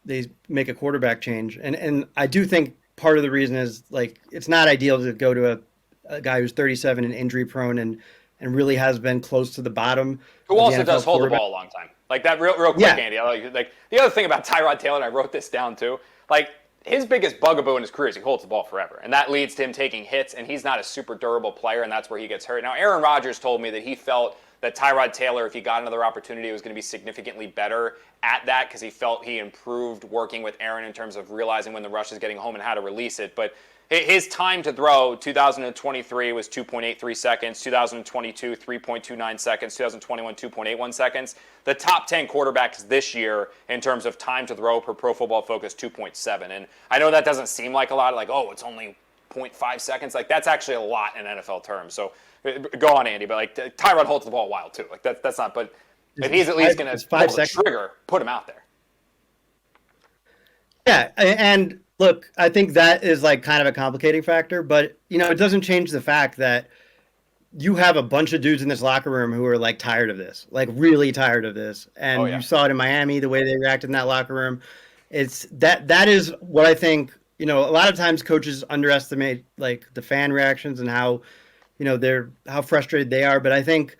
make a quarterback change. And I do think part of the reason is like, it's not ideal to go to a guy who's 37 and injury prone and really has been close to the bottom. Who also does hold the ball a long time. Like that real quick, Yeah. Andy. Like the other thing about Tyrod Taylor, and I wrote this down too. Like his biggest bugaboo in his career is he holds the ball forever, and that leads to him taking hits. And he's not a super durable player, and that's where he gets hurt. Now, Aaron Rodgers told me that he felt that Tyrod Taylor, if he got another opportunity, was going to be significantly better at that because he felt he improved working with Aaron in terms of realizing when the rush is getting home and how to release it. But his time to throw, 2023 was 2.83 seconds, 2022, 3.29 seconds, 2021, 2.81 seconds. The top 10 quarterbacks this year in terms of time to throw per Pro Football Focus, 2.7. And I know that doesn't seem like a lot, like, oh, it's only 0.5 seconds. Like, that's actually a lot in NFL terms. So go on, Andy. But, like, Tyrod holds the ball a while, too. Like, that's not, but if he's at least going to pull the trigger, put him out there. Yeah, and look, I think that is like kind of a complicating factor, but it doesn't change the fact that you have a bunch of dudes in this locker room who are like tired of this, like really tired of this. And you saw it in Miami, the way they reacted in that locker room. It's that is what I think, a lot of times coaches underestimate like the fan reactions and how, how frustrated they are. But I think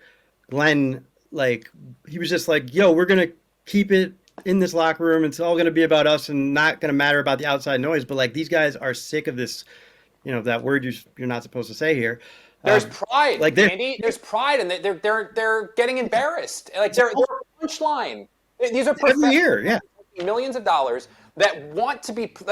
Glenn, like, he was just like, yo, we're going to keep it in this locker room. It's all going to be about us and not going to matter about the outside noise. But like, these guys are sick of this, that word you're not supposed to say here. There's pride, like Andy. There's pride, and they're getting embarrassed. Like they're punchline. These are every year, yeah, millions of dollars that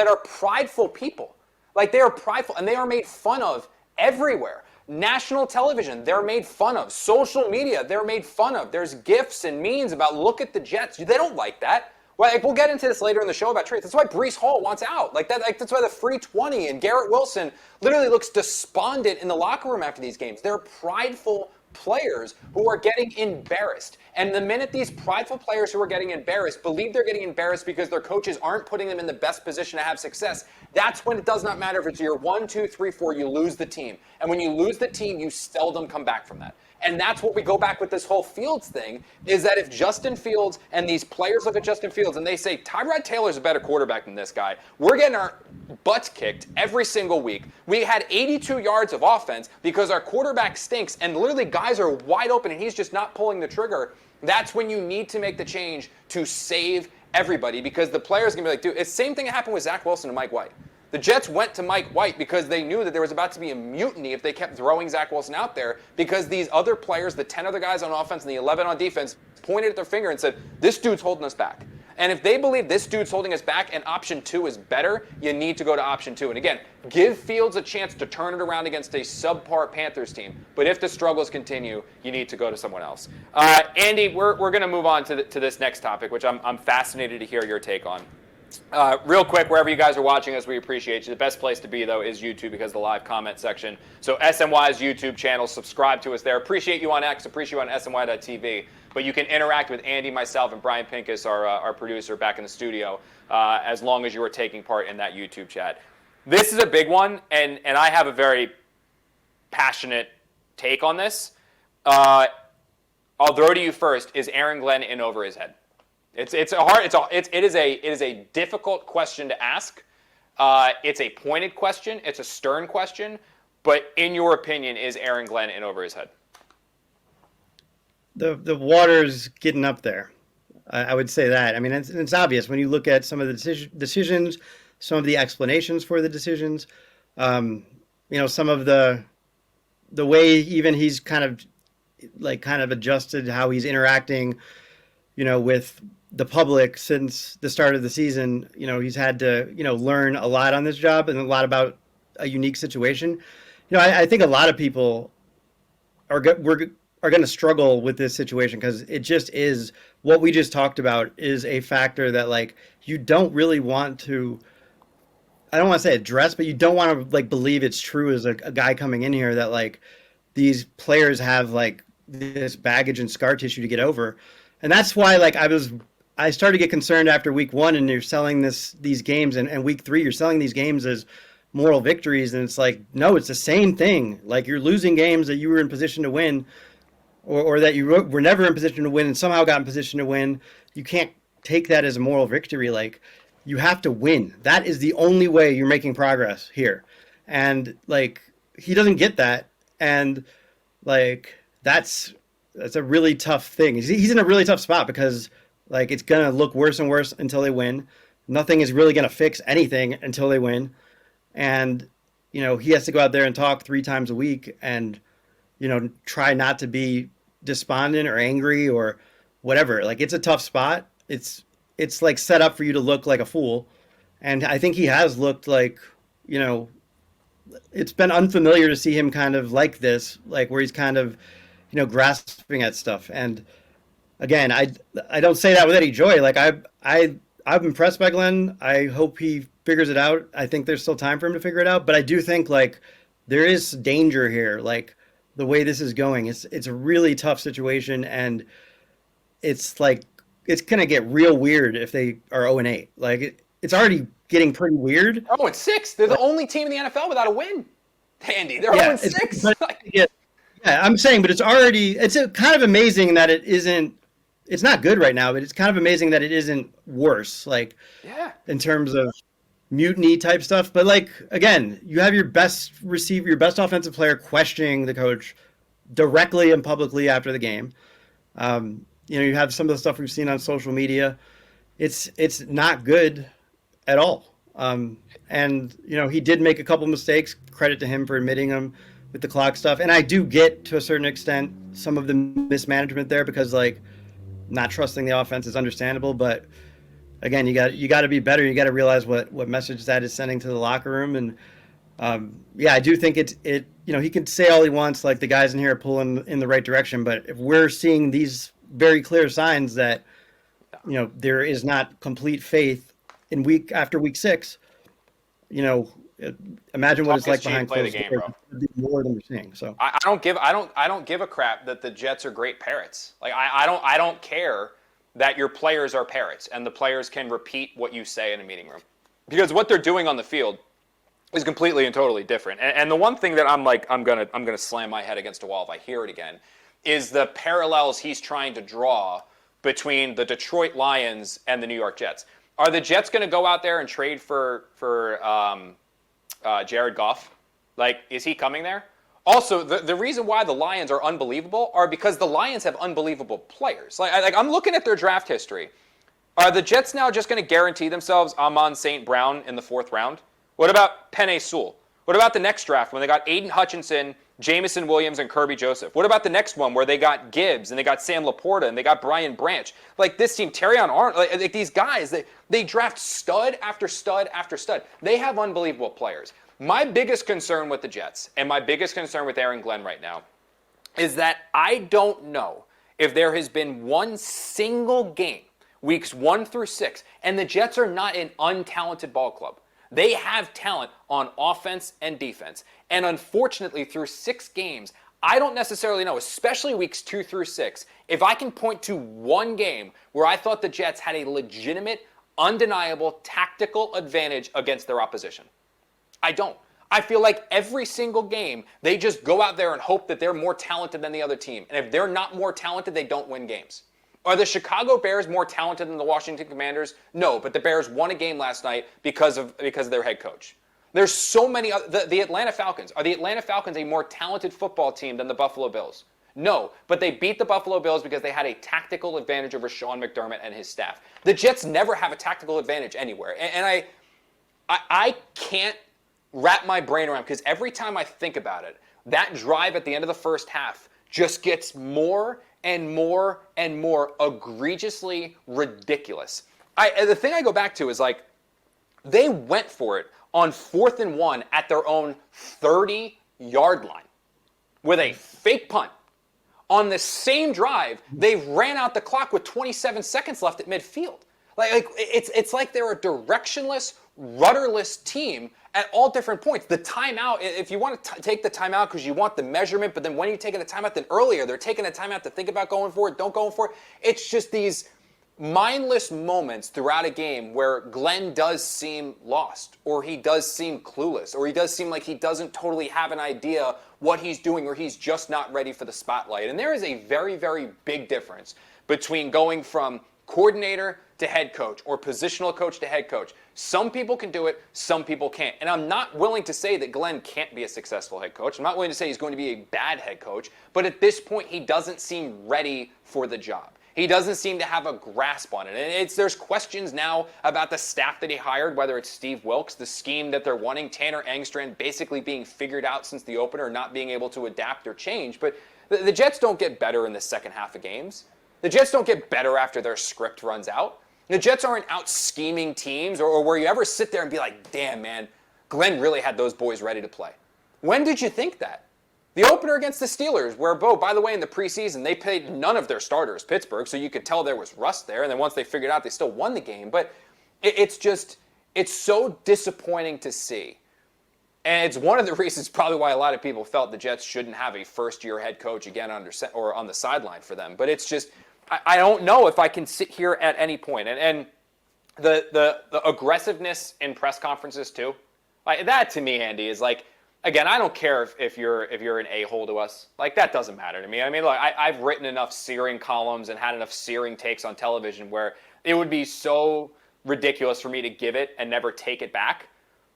are prideful people. Like they are prideful, and they are made fun of everywhere. National television, they're made fun of. Social media, they're made fun of. There's GIFs and memes about look at the Jets. They don't like that. Well, like, we'll get into this later in the show about trades. That's why Breece Hall wants out. That's why the free 20 and Garrett Wilson literally looks despondent in the locker room after these games. They're prideful players who are getting embarrassed. And the minute these prideful players who are getting embarrassed believe they're getting embarrassed because their coaches aren't putting them in the best position to have success, that's when it does not matter if it's year 1, 2, 3, 4, you lose the team. And when you lose the team, you seldom come back from that. And that's what we go back with this whole Fields thing, is that if Justin Fields and these players look at Justin Fields and they say, Tyrod Taylor's a better quarterback than this guy, we're getting our butts kicked every single week. We had 82 yards of offense because our quarterback stinks and literally guys are wide open and he's just not pulling the trigger. That's when you need to make the change to save everybody, because the players are going to be like, dude, it's the same thing that happened with Zach Wilson and Mike White. The Jets went to Mike White because they knew that there was about to be a mutiny if they kept throwing Zach Wilson out there, because these other players, the 10 other guys on offense and the 11 on defense, pointed at their finger and said, this dude's holding us back. And if they believe this dude's holding us back and option 2 is better, you need to go to option 2. And again, give Fields a chance to turn it around against a subpar Panthers team. But if the struggles continue, you need to go to someone else. Andy, we're going to move on to this next topic, which I'm fascinated to hear your take on. Real quick, wherever you guys are watching us, we appreciate you. The best place to be, though, is YouTube, because of the live comment section. So SNY's YouTube channel, subscribe to us there. Appreciate you on X, appreciate you on SNY.TV. But you can interact with Andy, myself, and Brian Pincus, our producer back in the studio, as long as you are taking part in that YouTube chat. This is a big one, and I have a very passionate take on this. I'll throw to you first. Is Aaron Glenn in over his head? It is a difficult question to ask. It's a pointed question. It's a stern question. But in your opinion, is Aaron Glenn in over his head? The water's getting up there. I would say that. I mean, it's obvious when you look at some of the decisions, some of the explanations for the decisions. Some of the way even he's kind of adjusted how he's interacting, with the public since the start of the season. He's had to, learn a lot on this job and a lot about a unique situation. I think a lot of people are going to struggle with this situation, because it just is what we just talked about is a factor that, like, you don't really want to, I don't want to say address, but you don't want to, like, believe it's true as a guy coming in here that, like, these players have, like, this baggage and scar tissue to get over. And that's why, like, I started to get concerned after week 1, and you're selling these games, and week 3 you're selling these games as moral victories, and it's like, no, it's the same thing. Like, you're losing games that you were in position to win, or that you were never in position to win and somehow got in position to win. You can't take that as a moral victory. Like, you have to win. That is the only way you're making progress here. And, like, he doesn't get that, and, like, that's a really tough thing. He's in a really tough spot, because Like it's gonna look worse and worse until they win. Nothing is really gonna fix anything until they win. And he has to go out there and talk 3 times a week, and try not to be despondent or angry or whatever. Like it's a tough spot. It's like set up for you to look like a fool, and I think he has looked like you know it's been unfamiliar to see him kind of like this, like where he's kind of grasping at stuff. And again, I don't say that with any joy. Like I'm impressed by Glenn. I hope he figures it out. I think there's still time for him to figure it out, but I do think like there is danger here. Like the way this is going, it's a really tough situation, and it's like it's gonna get real weird if they are 0-8. Like it's already getting pretty weird. 0-6. They're the only team in the NFL without a win. Andy, they're 0-6. Yeah, I'm saying, but it's kind of amazing that it isn't. It's not good right now, but it's kind of amazing that it isn't worse. Like, in terms of mutiny type stuff. But like again, you have your best receiver, your best offensive player questioning the coach directly and publicly after the game. You have some of the stuff we've seen on social media. It's not good at all. And he did make a couple mistakes. Credit to him for admitting them with the clock stuff. And I do get to a certain extent some of the mismanagement there, because like not trusting the offense is understandable. But again, you got to be better. You got to realize what message that is sending to the locker room. And I do think he can say all he wants, like the guys in here are pulling in the right direction. But if we're seeing these very clear signs that there is not complete faith in week after week 6, imagine what it's like behind closed doors. More than we're seeing. So I don't give a crap that the Jets are great parrots. Like I don't care that your players are parrots and the players can repeat what you say in a meeting room, because what they're doing on the field is completely and totally different. And the one thing that I'm gonna slam my head against a wall if I hear it again is the parallels he's trying to draw between the Detroit Lions and the New York Jets. Are the Jets going to go out there and trade for Jared Goff? Like, is he coming there? Also, the reason why the Lions are unbelievable are because the Lions have unbelievable players. Like I'm looking at their draft history. Are the Jets now just going to guarantee themselves Amon St. Brown in the 4th round? What about Penei Sewell? What about the next draft when they got Aiden Hutchinson, Jamison Williams, and Kirby Joseph? What about the next one where they got Gibbs and they got Sam Laporta and they got Brian Branch? Like this team, Terrion Arnold, like these guys, they draft stud after stud after stud. They have unbelievable players. My biggest concern with the Jets and my biggest concern with Aaron Glenn right now is that I don't know if there has been one single game, weeks 1 through 6, and the Jets are not an untalented ball club. They have talent on offense and defense. And unfortunately, through 6 games, I don't necessarily know, especially weeks 2 through 6, if I can point to one game where I thought the Jets had a legitimate, undeniable tactical advantage against their opposition. I don't. I feel like every single game, they just go out there and hope that they're more talented than the other team. And if they're not more talented, they don't win games. Are the Chicago Bears more talented than the Washington Commanders? No, but the Bears won a game last night because of their head coach. There's so many the Atlanta Falcons. Are the Atlanta Falcons a more talented football team than the Buffalo Bills? No, but they beat the Buffalo Bills because they had a tactical advantage over Sean McDermott and his staff. The Jets never have a tactical advantage anywhere. And I can't wrap my brain around, because every time I think about it, that drive at the end of the first half just gets more and more and more egregiously ridiculous. The thing I go back to is like, they went for it on 4th and 1 at their own 30-yard line with a fake punt. On the same drive, they ran out the clock with 27 seconds left at midfield. Like it's like they're a directionless, rudderless team at all different points. The timeout, if you want to take the timeout because you want the measurement, but then when are you taking the timeout? Then earlier, they're taking the timeout to think about going for it, don't go for it. It's just these mindless moments throughout a game where Glenn does seem lost, or he does seem clueless, or he does seem like he doesn't totally have an idea what he's doing, or he's just not ready for the spotlight. And there is a very, very big difference between going from coordinator to head coach, or positional coach to head coach. Some people can do it, some people can't. And I'm not willing to say that Glenn can't be a successful head coach. I'm not willing to say he's going to be a bad head coach, but at this point, he doesn't seem ready for the job. He doesn't seem to have a grasp on it. And there's questions now about the staff that he hired, whether it's Steve Wilkes, the scheme that they're wanting, Tanner Engstrand basically being figured out since the opener, not being able to adapt or change. But the Jets don't get better in the second half of games. The Jets don't get better after their script runs out. The Jets aren't out scheming teams or where you ever sit there and be like, damn, man, Glenn really had those boys ready to play. When did you think that? The opener against the Steelers, where, by the way, in the preseason, they played none of their starters, Pittsburgh, so you could tell there was rust there. And then once they figured out, they still won the game. But it's so disappointing to see. And it's one of the reasons probably why a lot of people felt the Jets shouldn't have a first-year head coach again or on the sideline for them. But it's just, I don't know if I can sit here at any point. And the aggressiveness in press conferences, too, like that to me, Andy, is like, again, I don't care if you're an a-hole to us. Like, that doesn't matter to me. I mean, look, I've written enough searing columns and had enough searing takes on television where it would be so ridiculous for me to give it and never take it back.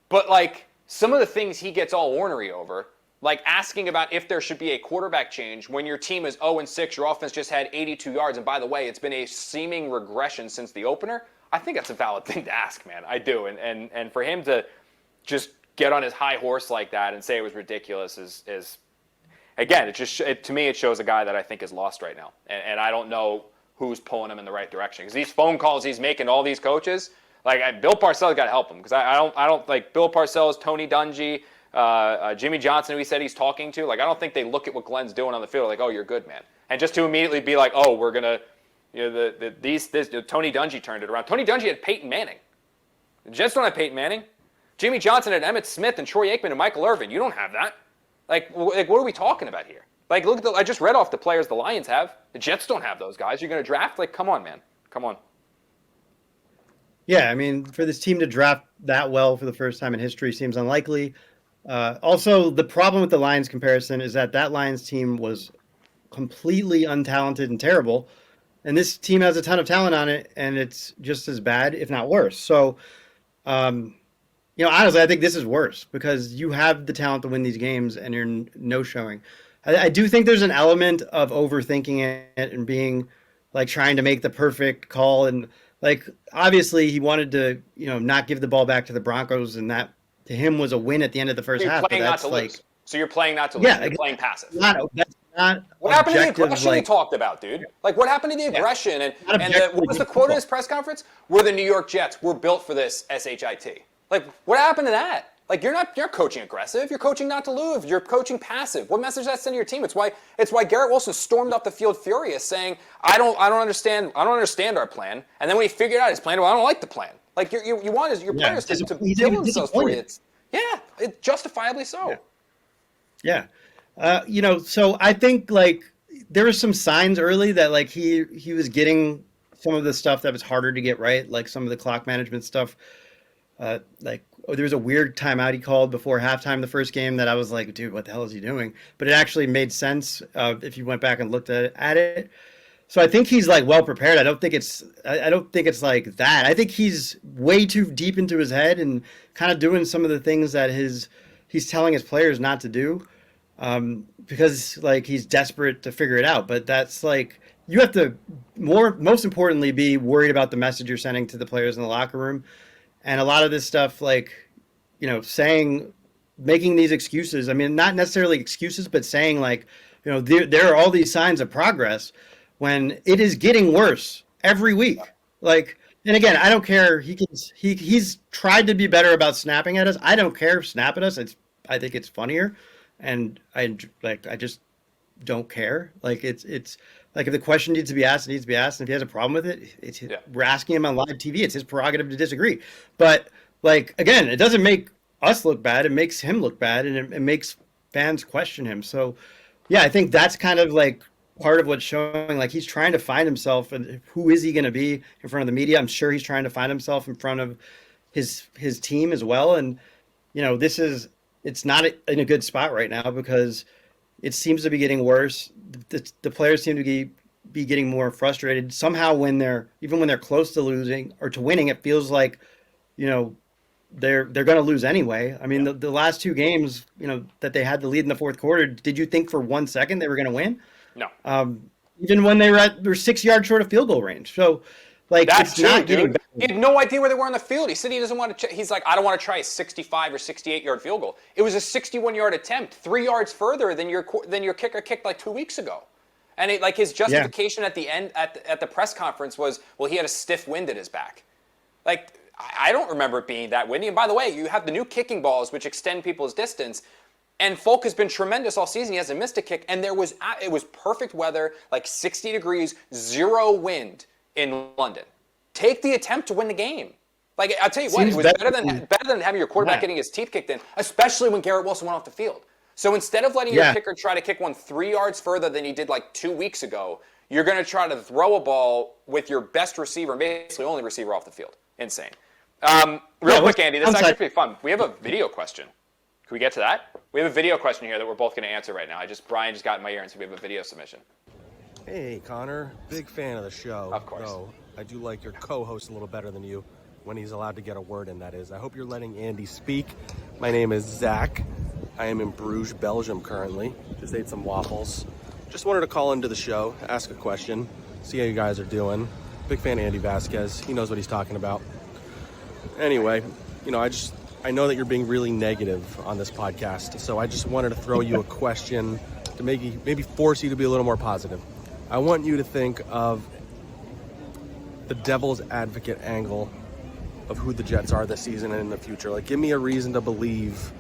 But, like, some of the things he gets all ornery over, like asking about if there should be a quarterback change when your team is 0-6, your offense just had 82 yards, and by the way, it's been a seeming regression since the opener, I think that's a valid thing to ask, man. I do. And for him to just get on his high horse like that and say it was ridiculous is again, to me, it shows a guy that I think is lost right now. And I don't know who's pulling him in the right direction. Because these phone calls he's making to all these coaches, like Bill Parcells got to help him. Because I don't like Bill Parcells, Tony Dungy, Jimmy Johnson, who he said he's talking to. Like, I don't think they look at what Glenn's doing on the field like, oh, you're good, man. And just to immediately be like, oh, we're gonna, Tony Dungy turned it around. Tony Dungy had Peyton Manning. The Jets don't have Peyton Manning. Jimmy Johnson had Emmitt Smith and Troy Aikman and Michael Irvin. You don't have that. Like what are we talking about here? Like, look at I just read off the players the Lions have. The Jets don't have those guys. You're going to draft? Like, come on, man. Come on. Yeah, I mean, for this team to draft that well for the first time in history seems unlikely. Also, the problem with the Lions comparison is that Lions team was completely untalented and terrible, and this team has a ton of talent on it, and it's just as bad, if not worse. So, honestly, I think this is worse because you have the talent to win these games, and you're no showing. I do think there's an element of overthinking it and being like trying to make the perfect call, and like obviously he wanted to, not give the ball back to the Broncos, and that to him was a win at the end of the first half. You're playing not to lose. So you're playing not to lose. Yeah, you're playing passive. That's not what happened to the aggression you talked about, dude? Like, what happened to the aggression? Yeah. And what was the quote of his press conference? We're the New York Jets. We're built for this, SHIT. Like, what happened to that? Like, you're coaching aggressive. You're coaching not to lose. You're coaching passive. What message does that send to your team? It's why Garrett Wilson stormed up the field furious, saying, I don't understand our plan. And then when he figured out his plan, well, I don't like the plan. Like, you want your players to kill themselves for you. It's justifiably so. Yeah. So I think like there were some signs early that like he was getting some of the stuff that was harder to get right, like some of the clock management stuff. There was a weird timeout he called before halftime the first game that I was like, dude, what the hell is he doing? But it actually made sense if you went back and looked at it. So I think he's like well prepared. I don't think it's like that. I think he's way too deep into his head and kind of doing some of the things that he's telling his players not to do because like he's desperate to figure it out. But that's like you have to most importantly be worried about the message you're sending to the players in the locker room. And a lot of this stuff, like, making these excuses, I mean, not necessarily excuses, but saying like, there are all these signs of progress when it is getting worse every week. Like, and again, I don't care. He's tried to be better about snapping at us. I don't care. Snap at us. I think it's funnier. And I just don't care. Like it's like if the question needs to be asked, it needs to be asked. And if he has a problem with it, we're asking him on live TV. It's his prerogative to disagree. But like again, it doesn't make us look bad. It makes him look bad, and it makes fans question him. So yeah, I think that's kind of like part of what's showing. Like he's trying to find himself, and who is he going to be in front of the media? I'm sure he's trying to find himself in front of his team as well. And it's not in a good spot right now because it seems to be getting worse. The players seem to be getting more frustrated. Somehow when they're close to losing or to winning, it feels like, they're going to lose anyway. I mean, the last two games, that they had the lead in the fourth quarter, did you think for 1 second they were going to win? No. even when they were 6 yards short of field goal range. So, like, That's it's true, not getting dude. better. He had no idea where they were on the field. He said he doesn't want to. He's like, I don't want to try a 65 or 68-yard field goal. It was a 61-yard attempt, 3 yards further than your kicker kicked like 2 weeks ago. And his justification at the end at the press conference was, well, he had a stiff wind at his back. Like, I don't remember it being that windy. And by the way, you have the new kicking balls, which extend people's distance. And Folk has been tremendous all season. He hasn't missed a kick. And it was perfect weather, like 60 degrees, 0 wind in London. Take the attempt to win the game. Like, I'll tell you what, it was better than having your quarterback getting his teeth kicked in, especially when Garrett Wilson went off the field. So instead of letting your kicker try to kick one 3 yards further than he did like 2 weeks ago, you're going to try to throw a ball with your best receiver, basically only receiver off the field. Insane. Real quick, Andy, this is actually pretty fun. We have a video question. Can we get to that? We have a video question here that we're both going to answer right now. Brian just got in my ear and said we have a video submission. Hey, Connor. Big fan of the show. Of course. Though I do like your co-host a little better than you when he's allowed to get a word in, that is. I hope you're letting Andy speak. My name is Zach. I am in Bruges, Belgium currently. Just ate some waffles. Just wanted to call into the show, ask a question, see how you guys are doing. Big fan of Andy Vasquez. He knows what he's talking about. Anyway, I know that you're being really negative on this podcast, so I just wanted to throw you a question to maybe force you to be a little more positive. I want you to think of the devil's advocate angle of who the Jets are this season and in the future. Like, give me a reason to believe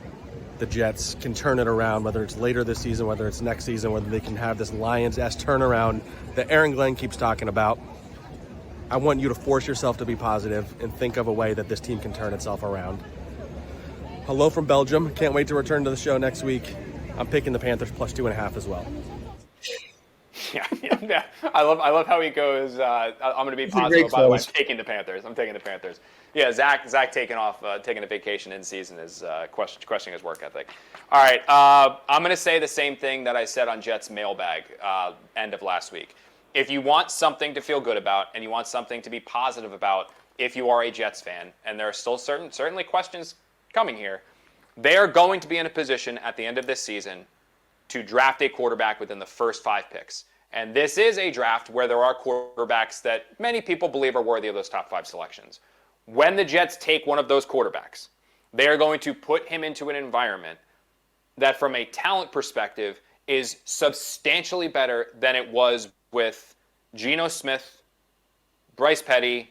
the Jets can turn it around, whether it's later this season, whether it's next season, whether they can have this Lions-esque turnaround that Aaron Glenn keeps talking about. I want you to force yourself to be positive and think of a way that this team can turn itself around. Hello from Belgium. Can't wait to return to the show next week. I'm picking the Panthers plus 2.5 as well. Yeah. I love how he goes. I'm going to be positive. By the way, I'm taking the Panthers. Yeah, Zach taking a vacation in season is questioning his work ethic. All right, I'm going to say the same thing that I said on Jets mailbag end of last week. If you want something to feel good about and you want something to be positive about, if you are a Jets fan, and there are still certainly questions coming here, they are going to be in a position at the end of this season to draft a quarterback within the first 5 picks. And this is a draft where there are quarterbacks that many people believe are worthy of those top 5 selections. When the Jets take one of those quarterbacks, they are going to put him into an environment that from a talent perspective is substantially better than it was with Geno Smith, Bryce Petty,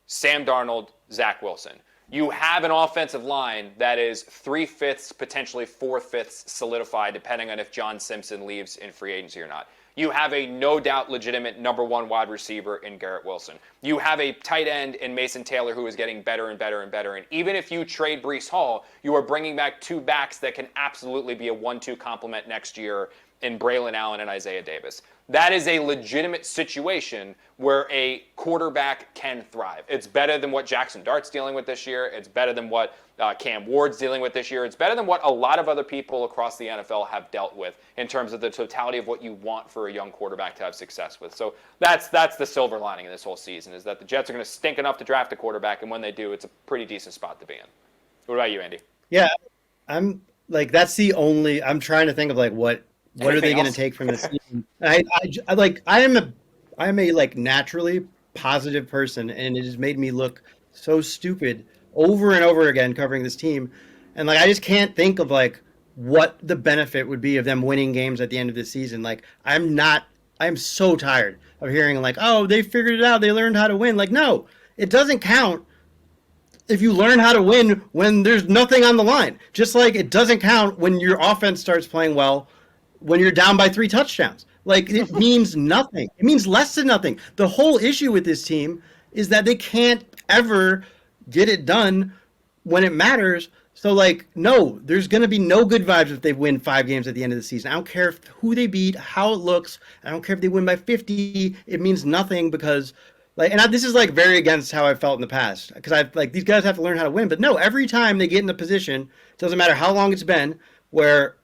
Sam Darnold, Zach Wilson. You have an offensive line that is 3/5, potentially 4/5 solidified, depending on if John Simpson leaves in free agency or not. You have a no doubt legitimate number 1 wide receiver in Garrett Wilson. You have a tight end in Mason Taylor who is getting better and better and better. And even if you trade Breece Hall, you are bringing back 2 backs that can absolutely be a 1-2 complement next year in Braylon Allen and Isaiah Davis. That is a legitimate situation where a quarterback can thrive. It's better than what Jackson Dart's dealing with this year. It's better than what Cam Ward's dealing with this year. It's better than what a lot of other people across the NFL have dealt with in terms of the totality of what you want for a young quarterback to have success with. So that's the silver lining in this whole season, is that the Jets are going to stink enough to draft a quarterback, and when they do, it's a pretty decent spot to be in. What about you, Andy? Yeah, I'm like, that's the only, I'm trying to think of like what are they going to take from this team? I am a like naturally positive person, and it has made me look so stupid over and over again covering this team. And like, I just can't think of like what the benefit would be of them winning games at the end of the season. Like, I'm so tired of hearing like, oh, they figured it out, they learned how to win. Like, no, it doesn't count if you learn how to win when there's nothing on the line. Just like it doesn't count when your offense starts playing well when you're down by 3 touchdowns. Like, it means nothing. It means less than nothing. The whole issue with this team is that they can't ever get it done when it matters. So, like, no, there's going to be no good vibes if they win 5 games at the end of the season. I don't care who they beat, how it looks. I don't care if they win by 50. It means nothing because, like, and this is, like, very against how I felt in the past. Because these guys have to learn how to win. But no, every time they get in a position, it doesn't matter how long it's been, where,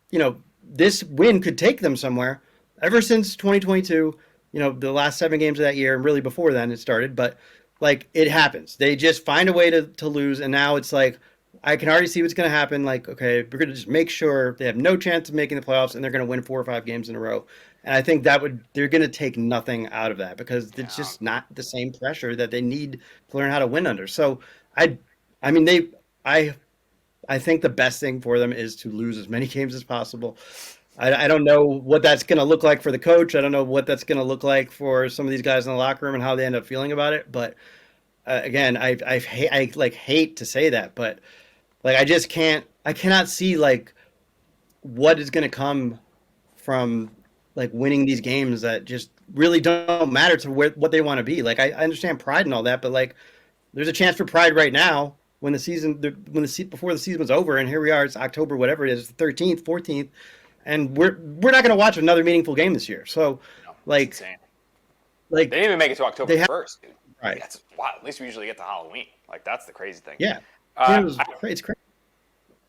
this win could take them somewhere. Ever since 2022, the last 7 games of that year, and really before then it started, but like, it happens. They just find a way to lose, and now it's like, I can already see what's going to happen. Like, okay, we're going to just make sure they have no chance of making the playoffs, and they're going to win 4 or 5 games in a row. And I think they're going to take nothing out of that because it's Yeah. just not the same pressure that they need to learn how to win under. So I, I mean, I, I think the best thing for them is to lose as many games as possible. I don't know what that's going to look like for the coach. I don't know what that's going to look like for some of these guys in the locker room and how they end up feeling about it. But again, I like hate to say that, but like I cannot see like what is going to come from like winning these games that just really don't matter to what they want to be. Like I understand pride and all that, but like there's a chance for pride right now before the season was over, and here we are. It's October, whatever it is, 13th, 14th, and we're not going to watch another meaningful game this year. So, No, like, it's insane. like They didn't even make it to October they have 1st, dude. right, That's wow. At least we usually get to Halloween. Like that's the crazy thing. yeah, Uh, it's crazy.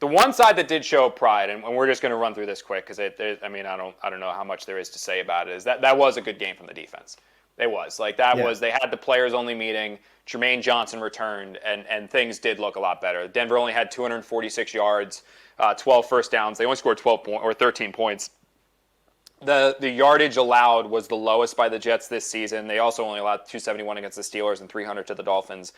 The one side that did show pride, and we're just going to run through this quick because I mean, I don't know how much there is to say about it. Is that was a good game from the defense? It was like that Yeah. was they had the players only meeting. Jermaine Johnson returned, and things did look a lot better. Denver only had 246 yards, 12 first downs. They only scored 13 points. The yardage allowed was the lowest by the Jets this season. They also only allowed 271 against the Steelers and 300 to the Dolphins.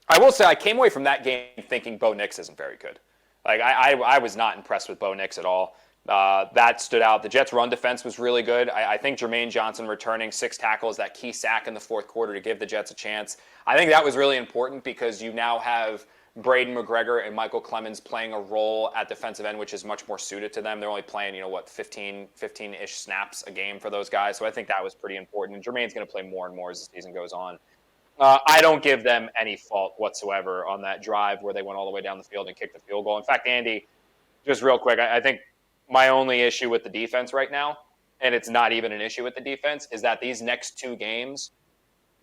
I will say I came away from that game thinking Bo Nix isn't very good. Like I was not impressed with Bo Nix at all. That stood out. The Jets' run defense was really good. I think Jermaine Johnson returning 6 tackles, that key sack in the fourth quarter to give the Jets a chance. I think that was really important because you now have Braden McGregor and Michael Clemens playing a role at defensive end, which is much more suited to them. They're only playing, 15-ish snaps a game for those guys. So I think that was pretty important. And Jermaine's going to play more and more as the season goes on. I don't give them any fault whatsoever on that drive where they went all the way down the field and kicked the field goal. In fact, Andy, just real quick, I think my only issue with the defense right now, and it's not even an issue with the defense, is that these next 2 games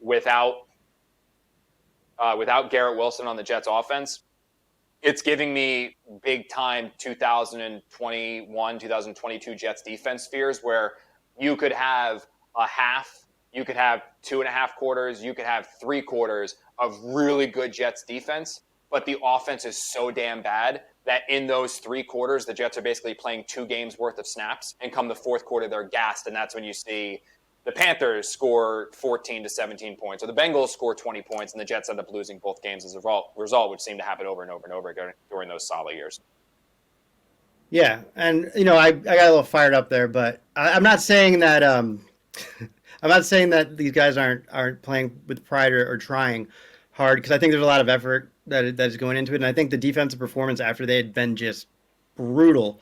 without Garrett Wilson on the Jets offense, it's giving me big time 2021, 2022 Jets defense fears where you could have a half, you could have 2.5 quarters, you could have 3 quarters of really good Jets defense, but the offense is so damn bad that in those 3 quarters, the Jets are basically playing 2 games worth of snaps, and come the fourth quarter, they're gassed, and that's when you see the Panthers score 14 to 17 points, or the Bengals score 20 points, and the Jets end up losing both games as a result, which seemed to happen over and over and over again during those solid years. Yeah, and I got a little fired up there, but I'm not saying that I'm not saying that these guys aren't playing with pride or trying hard, because I think there's a lot of effort that is going into it, and I think the defensive performance after they had been just brutal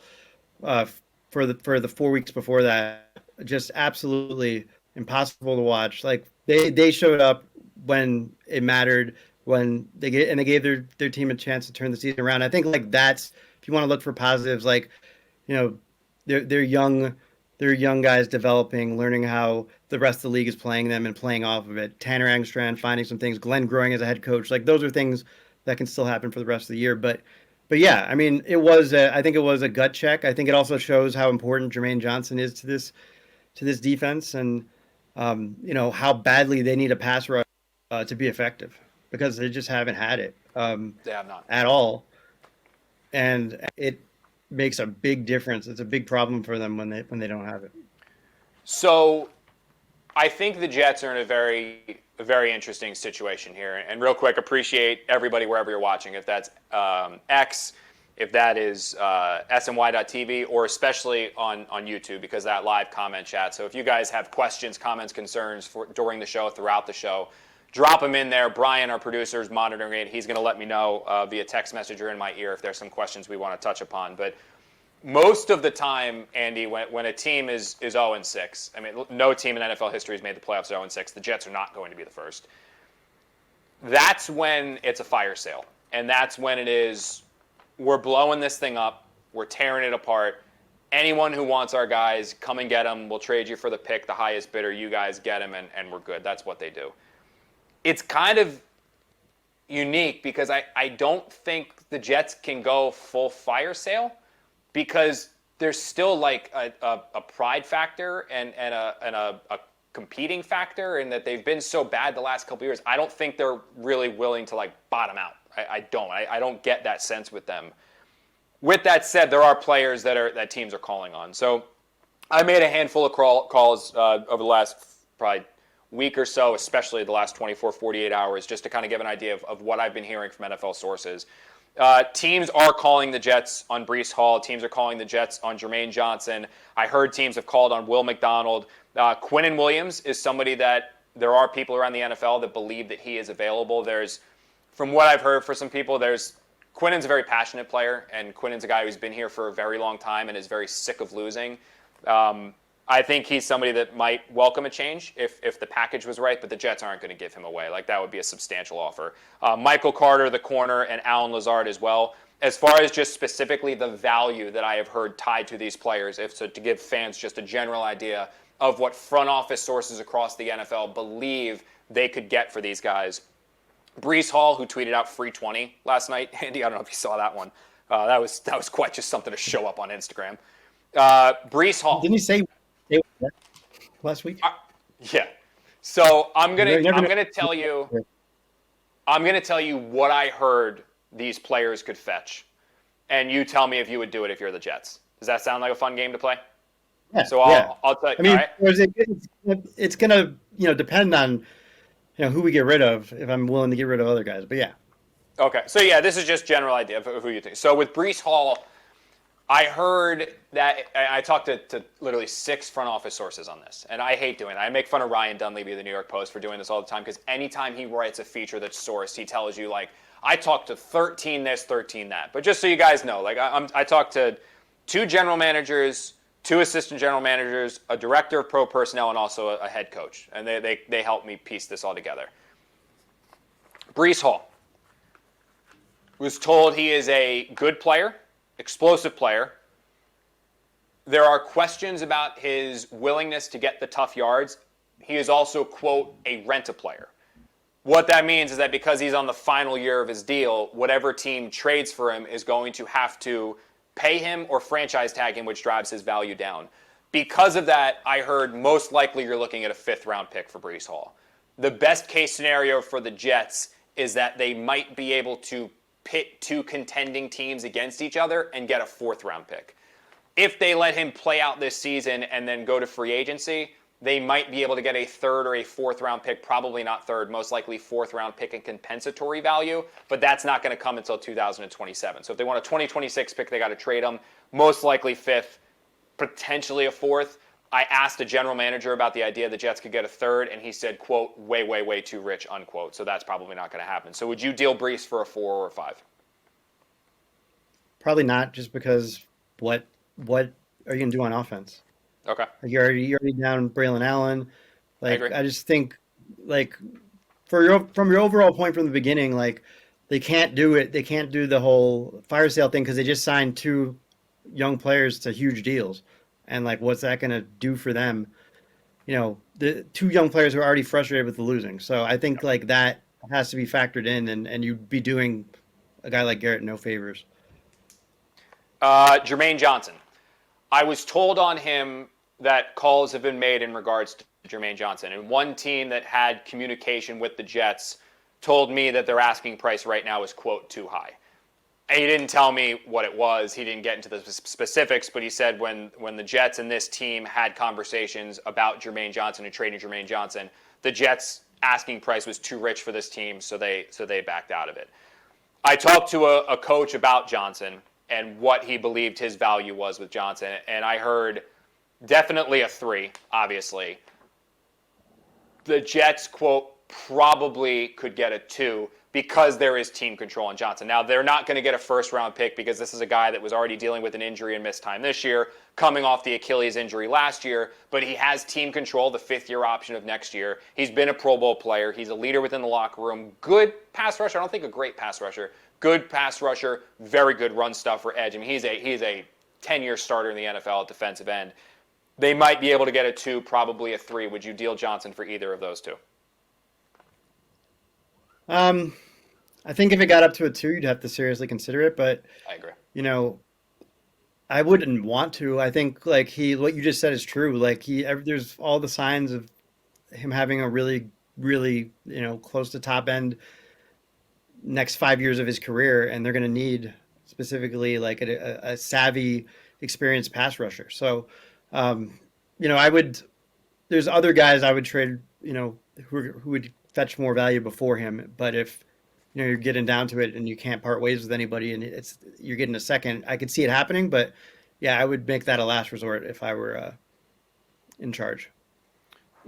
for the 4 weeks before that, just absolutely impossible to watch. Like they showed up when it mattered, when they gave their team a chance to turn the season around. I think like that's, if you want to look for positives, like they're young guys developing, learning how the rest of the league is playing them and playing off of it. Tanner Angstrand finding some things, Glenn growing as a head coach, like those are things that can still happen for the rest of the year. But yeah, I mean, I think it was a gut check. I think it also shows how important Jermaine Johnson is to this defense, and how badly they need a pass rush to be effective, because they just haven't had it They have not at all, and it makes a big difference. It's a big problem for them when they don't have it. So I think the Jets are in a very interesting situation here. And real quick, appreciate everybody wherever you're watching, if that's X, if that is sny.tv, or especially on YouTube, because that live comment chat. So if you guys have questions, comments, concerns during the show, throughout the show, drop them in there. Brian, our producer, is monitoring it. He's going to let me know via text message or in my ear if there's some questions we want to touch upon. But most of the time, Andy, when a team is 0-6, I mean, no team in NFL history has made the playoffs 0-6. The Jets are not going to be the first. That's when it's a fire sale. And that's when it is, we're blowing this thing up. We're tearing it apart. Anyone who wants our guys, come and get them. We'll trade you for the pick, the highest bidder. You guys get them, and we're good. That's what they do. It's kind of unique because I don't think the Jets can go full fire sale, because there's still like a pride factor and a competing factor, in that they've been so bad the last couple of years. I don't think they're really willing to like bottom out. I don't get that sense with them. With that said, there are players that teams are calling on. So I made a handful of calls over the last probably week or so, especially the last 24, 48 hours, just to kind of give an idea of what I've been hearing from NFL sources. Teams are calling the Jets on Breece Hall. Teams are calling the Jets on Jermaine Johnson. I heard teams have called on Will McDonald. Quinnen Williams is somebody that there are people around the NFL that believe that he is available. From what I've heard for some people, Quinnen's a very passionate player, and Quinnen's a guy who's been here for a very long time and is very sick of losing. I think he's somebody that might welcome a change if the package was right, but the Jets aren't going to give him away. Like, that would be a substantial offer. Michael Carter, the corner, and Alan Lazard as well. As far as just specifically the value that I have heard tied to these players, to give fans just a general idea of what front office sources across the NFL believe they could get for these guys. Breece Hall, who tweeted out free 20 last night. Andy, I don't know if you saw that one. That was quite just something to show up on Instagram. Breece Hall. Didn't you say last week? Yeah. So I'm gonna tell you what I heard these players could fetch, and you tell me if you would do it if you're the Jets. Does that sound like a fun game to play? Yeah. So I'll tell you. I mean, all right? it's gonna depend on who we get rid of, if I'm willing to get rid of other guys. But yeah. Okay. So yeah, this is just general idea of who you think. So with Breece Hall, I heard that I talked to literally 6 front office sources on this, and I hate doing that. I make fun of Ryan Dunleavy of the New York Post for doing this all the time, because anytime he writes a feature that's sourced, he tells you, like, I talked to 13 this, 13 that. But just so you guys know, like, I talked to 2 general managers, 2 assistant general managers, a director of pro personnel, and also a head coach. And they helped me piece this all together. Breece Hall was told he is a good player, explosive player. There are questions about his willingness to get the tough yards. He is also, quote, a rent-a-player. What that means is that because he's on the final year of his deal, whatever team trades for him is going to have to pay him or franchise tag him, which drives his value down. Because of that, I heard most likely you're looking at a 5th-round pick for Breece Hall. The best case scenario for the Jets is that they might be able to pit 2 contending teams against each other and get a 4th-round pick. If they let him play out this season and then go to free agency, they might be able to get a 3rd or a 4th-round pick, probably not 3rd, most likely 4th-round pick in compensatory value, but that's not going to come until 2027. So if they want a 2026 pick, they got to trade him, most likely 5th, potentially a 4th. I asked a general manager about the idea the Jets could get a 3rd, and he said, quote, way, way, way too rich, unquote. So that's probably not going to happen. So would you deal Breece for a 4 or a 5? Probably not, just because what are you going to do on offense? Okay. Like you're already down Braylon Allen. Like, I agree. I just think, like, from your overall point from the beginning, like, they can't do it. They can't do the whole fire sale thing because they just signed 2 young players to huge deals. And, like, what's that going to do for them? The 2 young players who are already frustrated with the losing. So I think, like, that has to be factored in, and you'd be doing a guy like Garrett no favors. Jermaine Johnson. I was told on him that calls have been made in regards to Jermaine Johnson. And one team that had communication with the Jets told me that their asking price right now is, quote, too high. He didn't tell me what it was. He didn't get into the specifics, but he said when the Jets and this team had conversations about Jermaine Johnson and trading Jermaine Johnson, the Jets' asking price was too rich for this team, so they backed out of it. I talked to a coach about Johnson and what he believed his value was with Johnson, and I heard definitely a 3, obviously. The Jets, quote, probably could get a 2 because there is team control on Johnson. Now, they're not going to get a 1st-round pick because this is a guy that was already dealing with an injury and missed time this year, coming off the Achilles injury last year, but he has team control, the 5th-year option of next year. He's been a Pro Bowl player. He's a leader within the locker room. Good pass rusher. I don't think a great pass rusher. Good pass rusher, very good run stuffer edge. I mean, he's a 10-year starter in the NFL at defensive end. They might be able to get a 2, probably a 3. Would you deal Johnson for either of those 2? I think if it got up to a 2, you'd have to seriously consider it. But I agree. I wouldn't want to. I think what you just said is true. Like there's all the signs of him having a really, really, close to top end, next 5 years of his career, and they're going to need specifically like a savvy, experienced pass rusher. So, I would. There's other guys I would trade, who would fetch more value before him. But if you're getting down to it and you can't part ways with anybody, and you're getting a second, I could see it happening. But yeah, I would make that a last resort if I were in charge.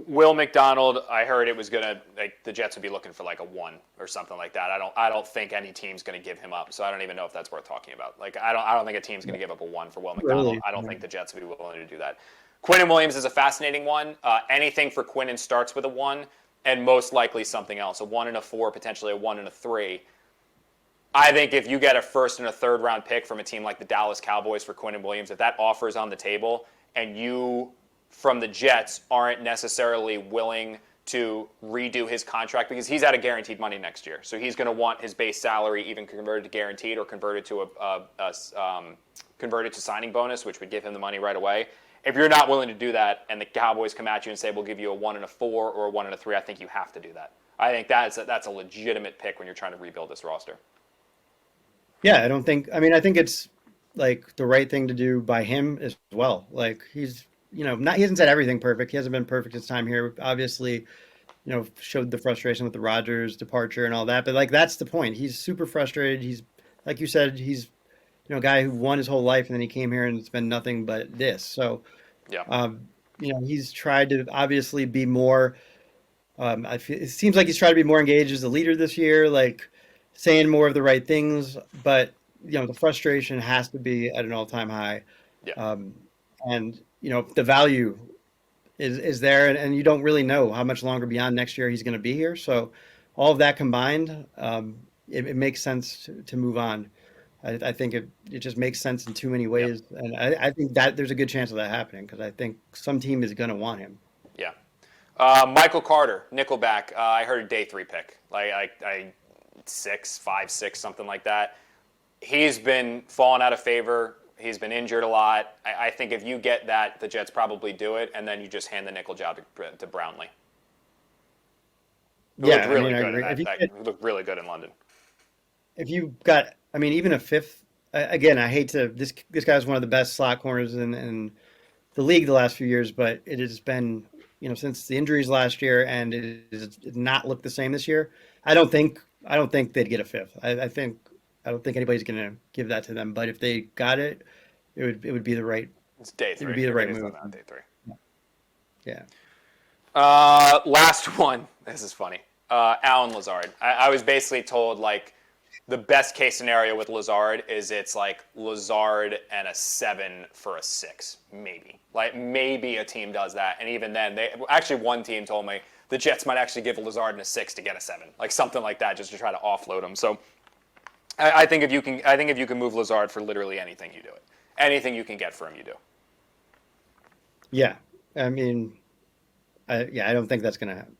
Will McDonald, I heard it was gonna the Jets would be looking for like a 1 or something like that. I don't think any team's gonna give him up. So I don't even know if that's worth talking about. Like I don't think a team's gonna give up a 1 for Will McDonald. Really? I don't think the Jets would be willing to do that. Quinnen Williams is a fascinating one. Anything for Quinnen starts with a 1, and most likely something else. A 1 and a 4, potentially a 1 and a 3. I think if you get a first and a third round pick from a team like the Dallas Cowboys for Quinnen Williams, if that offer's on the table and you from the Jets aren't necessarily willing to redo his contract because he's out of guaranteed money next year. So he's going to want his base salary even converted to guaranteed or converted to converted to signing bonus, which would give him the money right away. If you're not willing to do that and the Cowboys come at you and say, we'll give you a 1 and a 4 or a 1 and a 3, I think you have to do that. I think that's a legitimate pick when you're trying to rebuild this roster. Yeah, I think it's like the right thing to do by him as well. Like he's, he hasn't said everything perfect. He hasn't been perfect his time here. Obviously, showed the frustration with the Rodgers departure and all that. But like, that's the point. He's super frustrated. He's, like you said, he's, a guy who won his whole life and then he came here and it's been nothing but this. So, yeah, he's tried to obviously be more, it seems like he's tried to be more engaged as a leader this year, like saying more of the right things, but the frustration has to be at an all-time high. Yeah. And the value is there, and you don't really know how much longer beyond next year he's going to be here. So all of that combined, it makes sense to move on. I think it just makes sense in too many ways. Yep. And I think that there's a good chance of that happening because I think some team is going to want him. Yeah. Michael Carter, Nickelback. I heard a day 3 pick, like 5, 6, something like that. He's been falling out of favor. He's been injured a lot. I think if you get that, the Jets probably do it, and then you just hand the nickel job to Brownlee. He looked really good. He looked really good in London. If you got, even a 5th, again, I hate to. This guy's one of the best slot corners in the league the last few years, but it has been, since the injuries last year, and it has not looked the same this year. I don't think they'd get a 5th. I don't think anybody's going to give that to them. But if they got it, it would be the right. It's day 3. It would be the right move. Day 3. Yeah. Last one. This is funny. Alan Lazard. I was basically told like the best case scenario with Lazard is it's like Lazard and a 7 for a 6, maybe. Like maybe a team does that, and even then, one team told me the Jets might actually give Lazard a 6 to get a 7, like something like that, just to try to offload him. So. I think if you can move Lazard for literally anything, you do it. Anything you can get for him, you do. Yeah, I don't think that's gonna happen.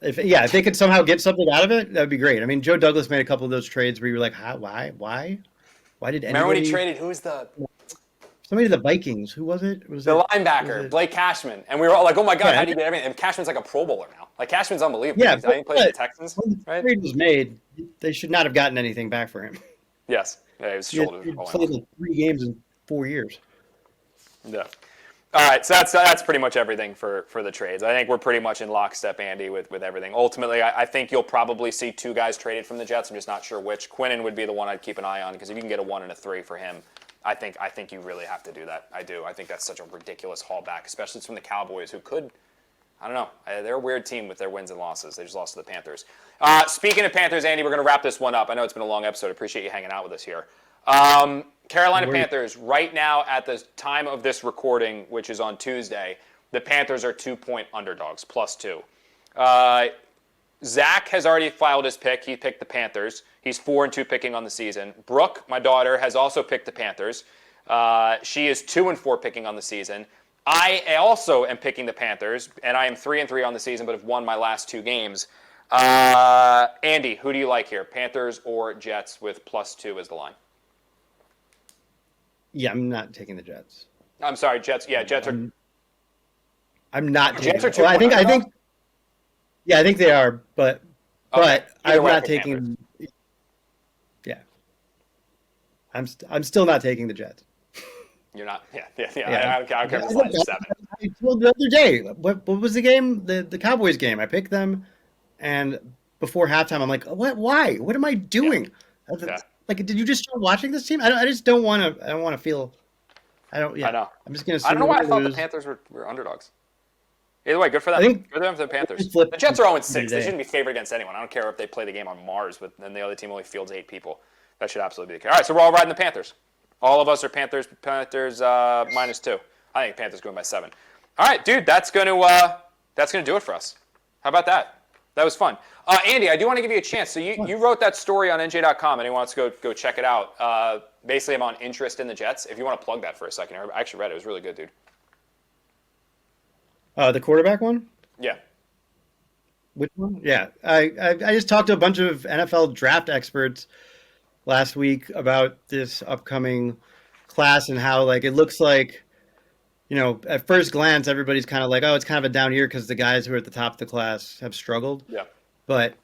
If they could somehow get something out of it, that'd be great. Joe Douglas made a couple of those trades where you were like, how, why did anybody? Remember when he traded? Who was somebody to the Vikings? Who was it? The linebacker, Blake Cashman, and we were all like, oh my god, how do you get everything? And Cashman's like a Pro Bowler now. Like Cashman's unbelievable. Yeah, he played for the Texans. When the trade was made, they should not have gotten anything back for him. Yes. Yeah, he was shoulder. He played like 3 games in 4 years. Yeah. All right, so that's pretty much everything for the trades. I think we're pretty much in lockstep, Andy, with everything. Ultimately, I think you'll probably see 2 guys traded from the Jets. I'm just not sure which. Quinnen would be the one I'd keep an eye on because if you can get a 1 and a 3 for him, I think you really have to do that. I do. I think that's such a ridiculous haul back, especially from the Cowboys, who could. I don't know. They're a weird team with their wins and losses. They just lost to the Panthers. Speaking of Panthers, Andy, we're going to wrap this one up. I know it's been a long episode. I appreciate you hanging out with us here. Carolina Panthers, right now at the time of this recording, which is on Tuesday, the Panthers are 2-point underdogs, +2. Zach has already filed his pick. He picked the Panthers. He's 4-2 picking on the season. Brooke, my daughter, has also picked the Panthers. She is 2-4 picking on the season. I also am picking the Panthers, and I am 3-3 on the season, but have won my last 2 games. Andy, who do you like here, Panthers or Jets with +2 as the line? Yeah, I'm not taking the Jets. I'm sorry, Jets. Yeah, Jets are. I'm not taking. Jets are 2 well, I think they are, but I'm not taking. I'm still not taking the Jets. You're not. Yeah. Yeah. I don't care if this line's 7. I told the other day, what was the game? The Cowboys game. I picked them, and before halftime, I'm like, what? Why? What am I doing? Yeah. Like, did you just start watching this team? I just don't want to. I don't want to feel. I don't. Yeah. I know. I'm just gonna. I don't know why I thought the lose. Panthers were underdogs. Either way, good for them. I think good for them for the Panthers. flip The Jets are 0-6. They today. shouldn't be favored against anyone. I don't care if they play the game on Mars, and the other team only fields 8 people. That should absolutely be the case. All right, so we're all riding the Panthers. All of us are Panthers. Panthers -2. I think Panthers going by 7. All right, dude, that's gonna do it for us. How about that? That was fun. Andy, I do want to give you a chance. So you wrote that story on NJ.com. Anyone wants to go check it out? Basically, I'm on interest in the Jets. If you want to plug that for a second, I actually read it. It was really good, dude. The quarterback one. Yeah. Which one? Yeah, I just talked to a bunch of NFL draft experts last week about this upcoming class and how like it looks like, at first glance everybody's kind of like, oh, it's kind of a down year because the guys who are at the top of the class have struggled. Yeah. But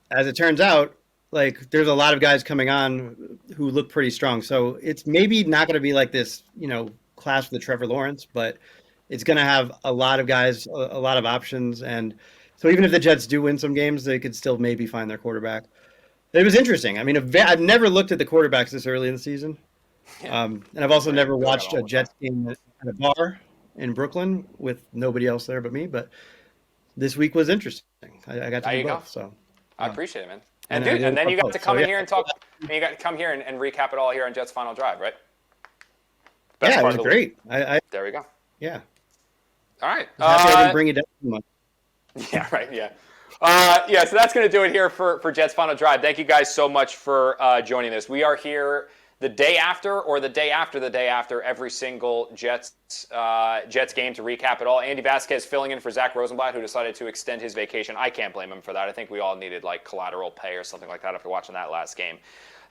as it turns out, like there's a lot of guys coming on who look pretty strong. So it's maybe not going to be like this, class with Trevor Lawrence, but it's going to have a lot of guys, a lot of options. And so even if the Jets do win some games, they could still maybe find their quarterback. It was interesting. I mean, I've never looked at the quarterbacks this early in the season. Yeah. And I've also never watched a Jets game at a bar in Brooklyn with nobody else there but me. But this week was interesting. I got to do both. So I appreciate it, man. And then you got to come in here and talk. And you got to come here and recap it all here on Jets Final Drive, right? Best part it was great. There we go. Yeah. All right. Happy I didn't bring it down too much. Yeah, right. Yeah. So that's going to do it here for Jets Final Drive. Thank you guys so much for joining us. We are here the day after or the day after the day after every single Jets game to recap it all. Andy Vasquez filling in for Zach Rosenblatt, who decided to extend his vacation. I can't blame him for that. I think we all needed like collateral pay or something like that after watching that last game.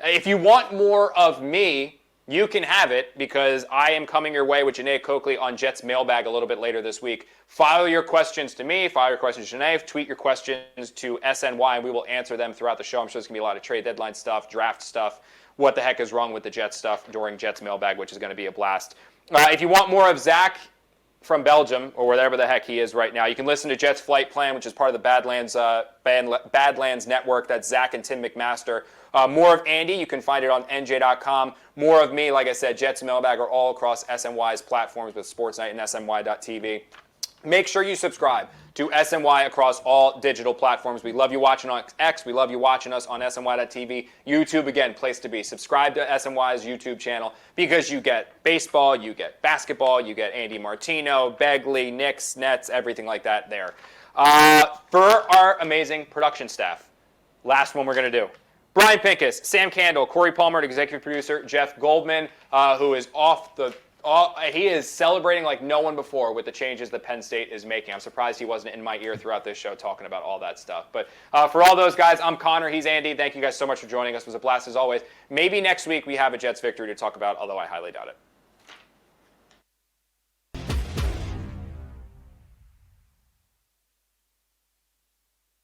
If you want more of me, you can have it because I am coming your way with Janae Coakley on Jets Mailbag a little bit later this week. File your questions to me. File your questions to Janae. Tweet your questions to SNY, and we will answer them throughout the show. I'm sure there's going to be a lot of trade deadline stuff, draft stuff, what the heck is wrong with the Jets stuff during Jets Mailbag, which is going to be a blast. If you want more of Zach from Belgium or wherever the heck he is right now, you can listen to Jets Flight Plan, which is part of the Badlands Network. That's Zach and Tim McMaster. More of Andy, you can find it on NJ.com. More of me, like I said, Jets Mailbag are all across SNY's platforms with Sportsnight and SNY.TV. Make sure you subscribe to SNY across all digital platforms. We love you watching on X. We love you watching us on SNY.TV. YouTube, again, place to be. Subscribe to SNY's YouTube channel because you get baseball, you get basketball, you get Andy Martino, Begley, Knicks, Nets, everything like that there. For our amazing production staff, last one we're going to do. Brian Pincus, Sam Candle, Corey Palmer, and executive producer Jeff Goldman, who is he is celebrating like no one before with the changes that Penn State is making. I'm surprised he wasn't in my ear throughout this show talking about all that stuff. But for all those guys, I'm Connor. He's Andy. Thank you guys so much for joining us. It was a blast as always. Maybe next week we have a Jets victory to talk about, although I highly doubt it.